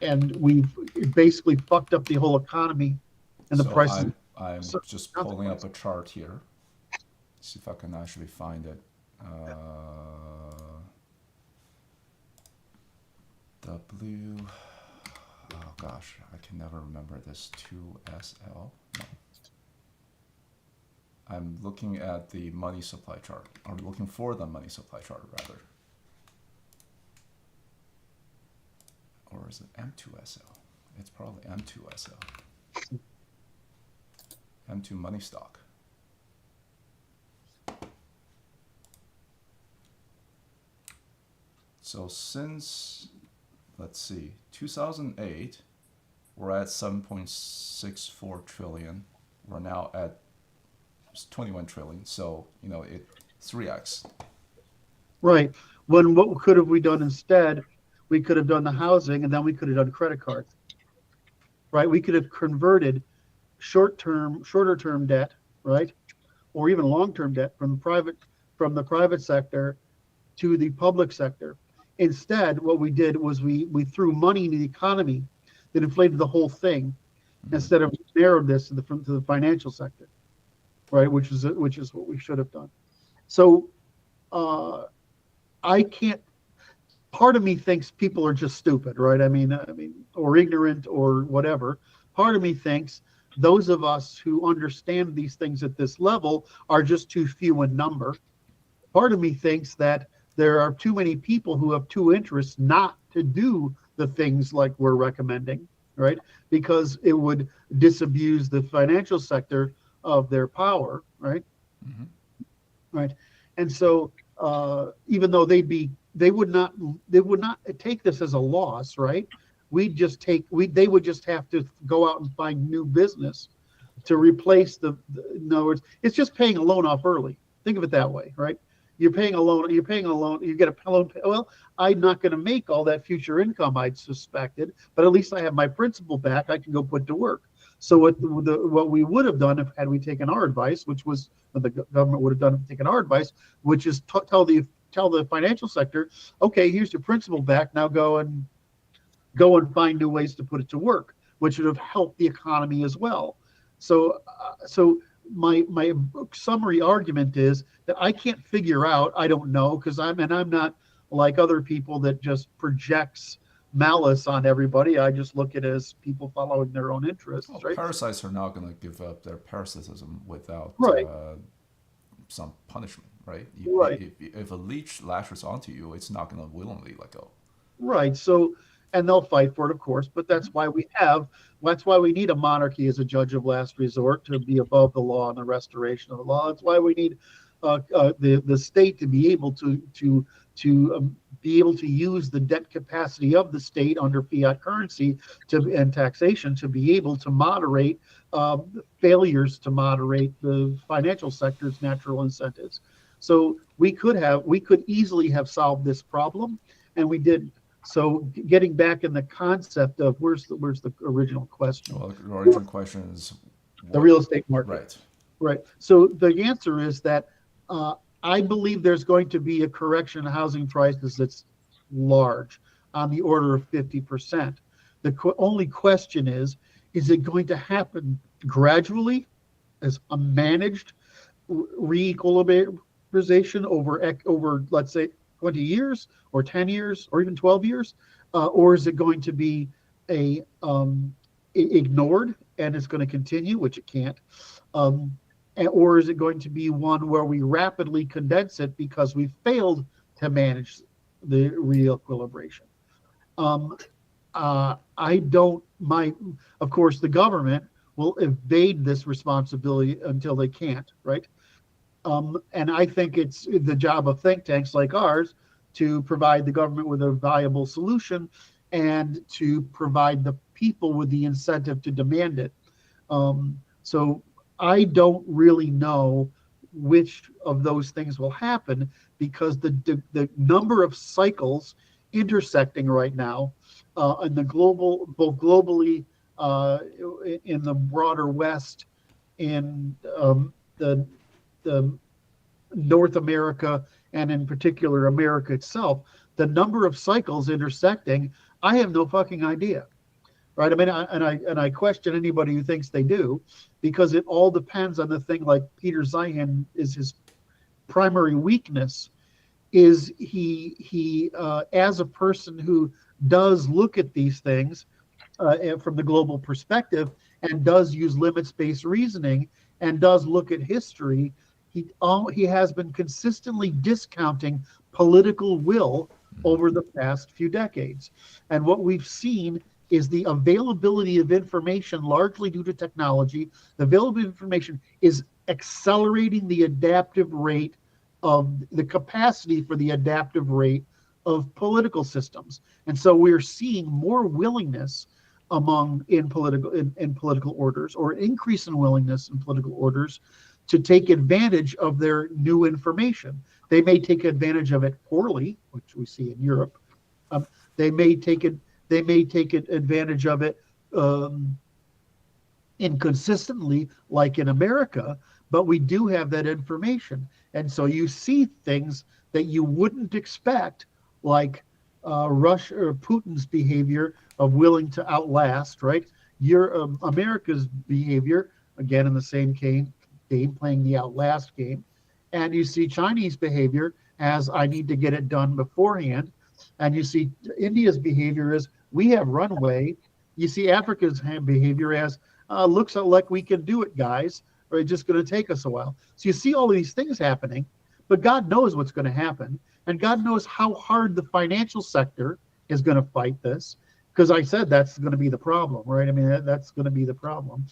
and we've basically fucked up the whole economy and the So prices. I'm just pulling up a chart here. See if I can actually find it. Oh gosh, I can never remember this. 2SL. No. I'm looking at the money supply chart, or looking for the money supply chart rather. Or is it M2SL? It's probably M2SL. M2 money stock. So since, let's see, 2008, we're at 7.64 trillion. We're now at 21 trillion. So, it 3x. Right. What could have we done instead? We could have done the housing, and then we could have done credit cards. Right. We could have converted shorter term debt, right, or even long term debt from the private sector to the public sector. Instead, what we did was we threw money into the economy that inflated the whole thing, instead of narrowed this to the financial sector, right, which is what we should have done. So I can't. Part of me thinks people are just stupid, right? I mean, or ignorant or whatever. Part of me thinks those of us who understand these things at this level are just too few in number. Part of me thinks that there are too many people who have two interests not to do the things like we're recommending, right? Because it would disabuse the financial sector of their power, right? Mm-hmm. Right. And so even though they would not take this as a loss, right? They would just have to go out and find new business to replace in other words, it's just paying a loan off early. Think of it that way, right? You're paying a loan, you get a loan. Well, I'm not going to make all that future income I'd suspected, but at least I have my principal back I can go put to work. So what we would have done had we taken our advice, which was what the government would have done if taken our advice, which is tell the financial sector, okay, here's your principal back, now go and find new ways to put it to work, which would have helped the economy as well. So my summary argument is that I can't figure out, I don't know, because I'm not like other people that just projects malice on everybody. I just look at it as people following their own interests. Right? Parasites are not going to give up their parasitism without some punishment, right? If a leech lashes onto you, it's not going to willingly let go. Right. So, and they'll fight for it, of course, but that's why we need a monarchy as a judge of last resort to be above the law and the restoration of the law. That's why we need the state to be able to be able to use the debt capacity of the state under fiat currency and taxation to be able to moderate failures to moderate the financial sector's natural incentives. So we could easily have solved this problem, and we didn't. So getting back in the concept of where's the original question? Well, the original question is The real estate market. Right. Right. So the answer is that I believe there's going to be a correction in housing prices that's large, on the order of 50%. The only question is it going to happen gradually as a managed re-equilibrization over, let's say, 20 years or 10 years or even 12 years? Or is it going to be ignored and it's going to continue, which it can't? Or is it going to be one where we rapidly condense it because we failed to manage the re-equilibration? Of course, the government will evade this responsibility until they can't, right? And I think it's the job of think tanks like ours to provide the government with a viable solution and to provide the people with the incentive to demand it. So I don't really know which of those things will happen, because the number of cycles intersecting right now in the both globally, in the broader West, in the North America, and in particular America itself, the number of cycles intersecting, I have no fucking idea. Right? I mean, I question anybody who thinks they do, because it all depends on the thing. Like Peter Zeihan is his primary weakness is he as a person who does look at these things from the global perspective and does use limits-based reasoning and does look at history, he has been consistently discounting political will over the past few decades. And what we've seen is the availability of information, largely due to technology. The availability of information is accelerating the adaptive rate of the capacity for the adaptive rate of political systems. And so we're seeing more willingness in political orders, or increase in willingness in political orders, to take advantage of their new information. They may take advantage of it poorly, which we see in Europe. They may take advantage of it inconsistently, like in America, but we do have that information. And so you see things that you wouldn't expect, like Russia or Putin's behavior of willing to outlast, right? America's behavior, again, in the same game, playing the outlast game. And you see Chinese behavior as, I need to get it done beforehand. And you see India's behavior as, we have runway. You see Africa's behavior as, looks like we can do it, guys, or it's just going to take us a while. So you see all of these things happening, but God knows what's going to happen. And God knows how hard the financial sector is going to fight this, because I said that's going to be the problem, right? I mean, that's going to be the problem.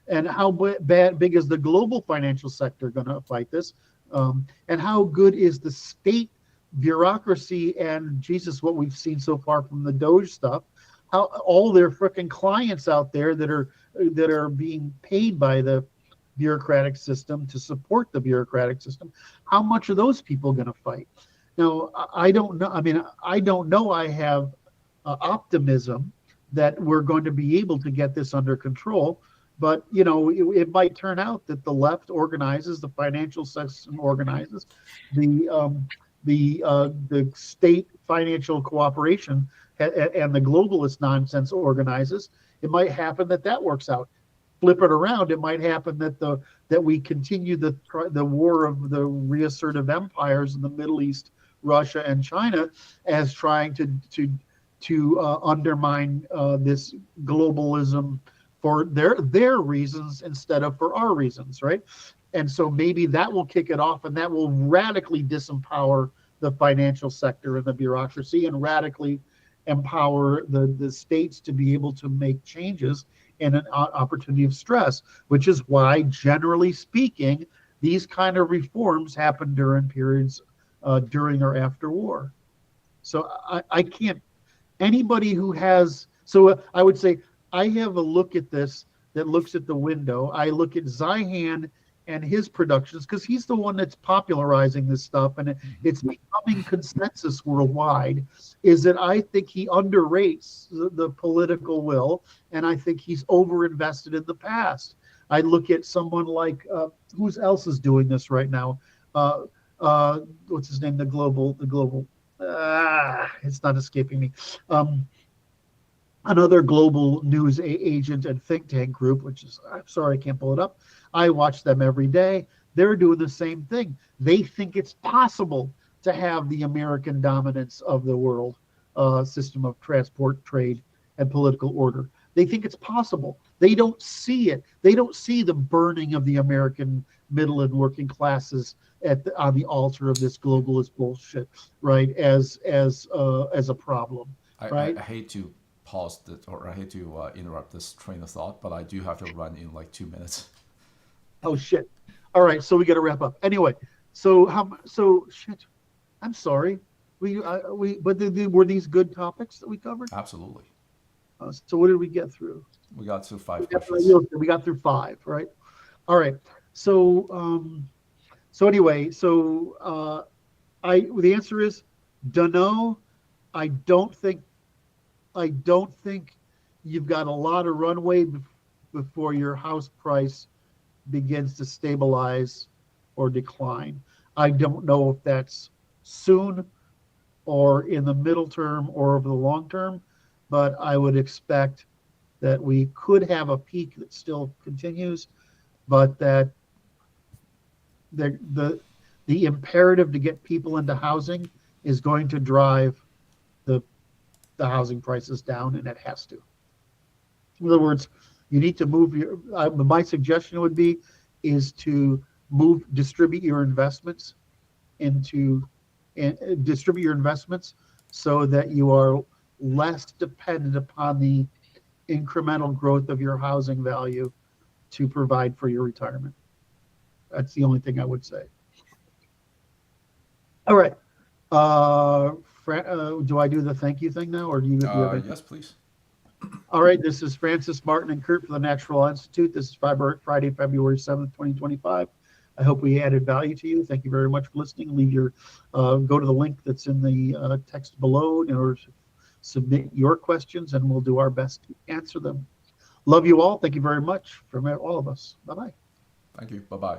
And how big is the global financial sector going to fight this? And how good is the state bureaucracy and, Jesus, what we've seen so far from the Doge stuff, how all their freaking clients out there that are being paid by the bureaucratic system to support the bureaucratic system, how much are those people going to fight? Now, I don't know. I mean, I don't know. I have optimism that we're going to be able to get this under control, but it might turn out that the left organizes, the financial system organizes, the state financial cooperation and the globalist nonsense organizes. It might happen that works out. Flip it around, it might happen that we continue the war of the reassertive empires in the Middle East, Russia and China, as trying to undermine this globalism for their reasons instead of for our reasons, right? And so maybe that will kick it off, and that will radically disempower the financial sector and the bureaucracy, and radically empower the states to be able to make changes in an opportunity of stress, which is why, generally speaking, these kind of reforms happen during periods during or after war. So I can't, anybody who has, so I would say I have a look at this that looks at the window. I look at Zeihan and his productions, because he's the one that's popularizing this stuff, and it's becoming consensus worldwide, is that I think he underrates the political will, and I think he's overinvested in the past. I look at someone like who else is doing this right now? What's his name? The global. It's not escaping me. Another global news agent and think tank group, which is, I'm sorry, I can't pull it up. I watch them every day. They're doing the same thing. They think it's possible to have the American dominance of the world system of transport, trade, and political order. They think it's possible. They don't see it. They don't see the burning of the American middle and working classes on the altar of this globalist bullshit, right? As a problem, right? I hate to pause or I hate to interrupt this train of thought, but I do have to run in like 2 minutes. Oh shit! All right, so we got to wrap up. Anyway, so shit. I'm sorry. Were these good topics that we covered? Absolutely. So what did we get through? We got to 5 questions. We got through 5, right? All right. So anyway, the answer is dunno. I don't think you've got a lot of runway before your house price begins to stabilize or decline. I don't know if that's soon or in the middle term or over the long term, but I would expect that we could have a peak that still continues, but that the imperative to get people into housing is going to drive the housing prices down, and it has to. In other words, you need to move my suggestion would be is to distribute your investments so that you are less dependent upon the incremental growth of your housing value to provide for your retirement. That's the only thing I would say. All right. Do I do the thank you thing now, or do you? Yes, please. All right. This is Francis, Martin, and Curt for the Natural Institute. This is Friday, February 7th, 2025. I hope we added value to you. Thank you very much for listening. Leave your go to the link that's in the text below in order to submit your questions, and we'll do our best to answer them. Love you all. Thank you very much from all of us. Bye-bye. Thank you. Bye-bye.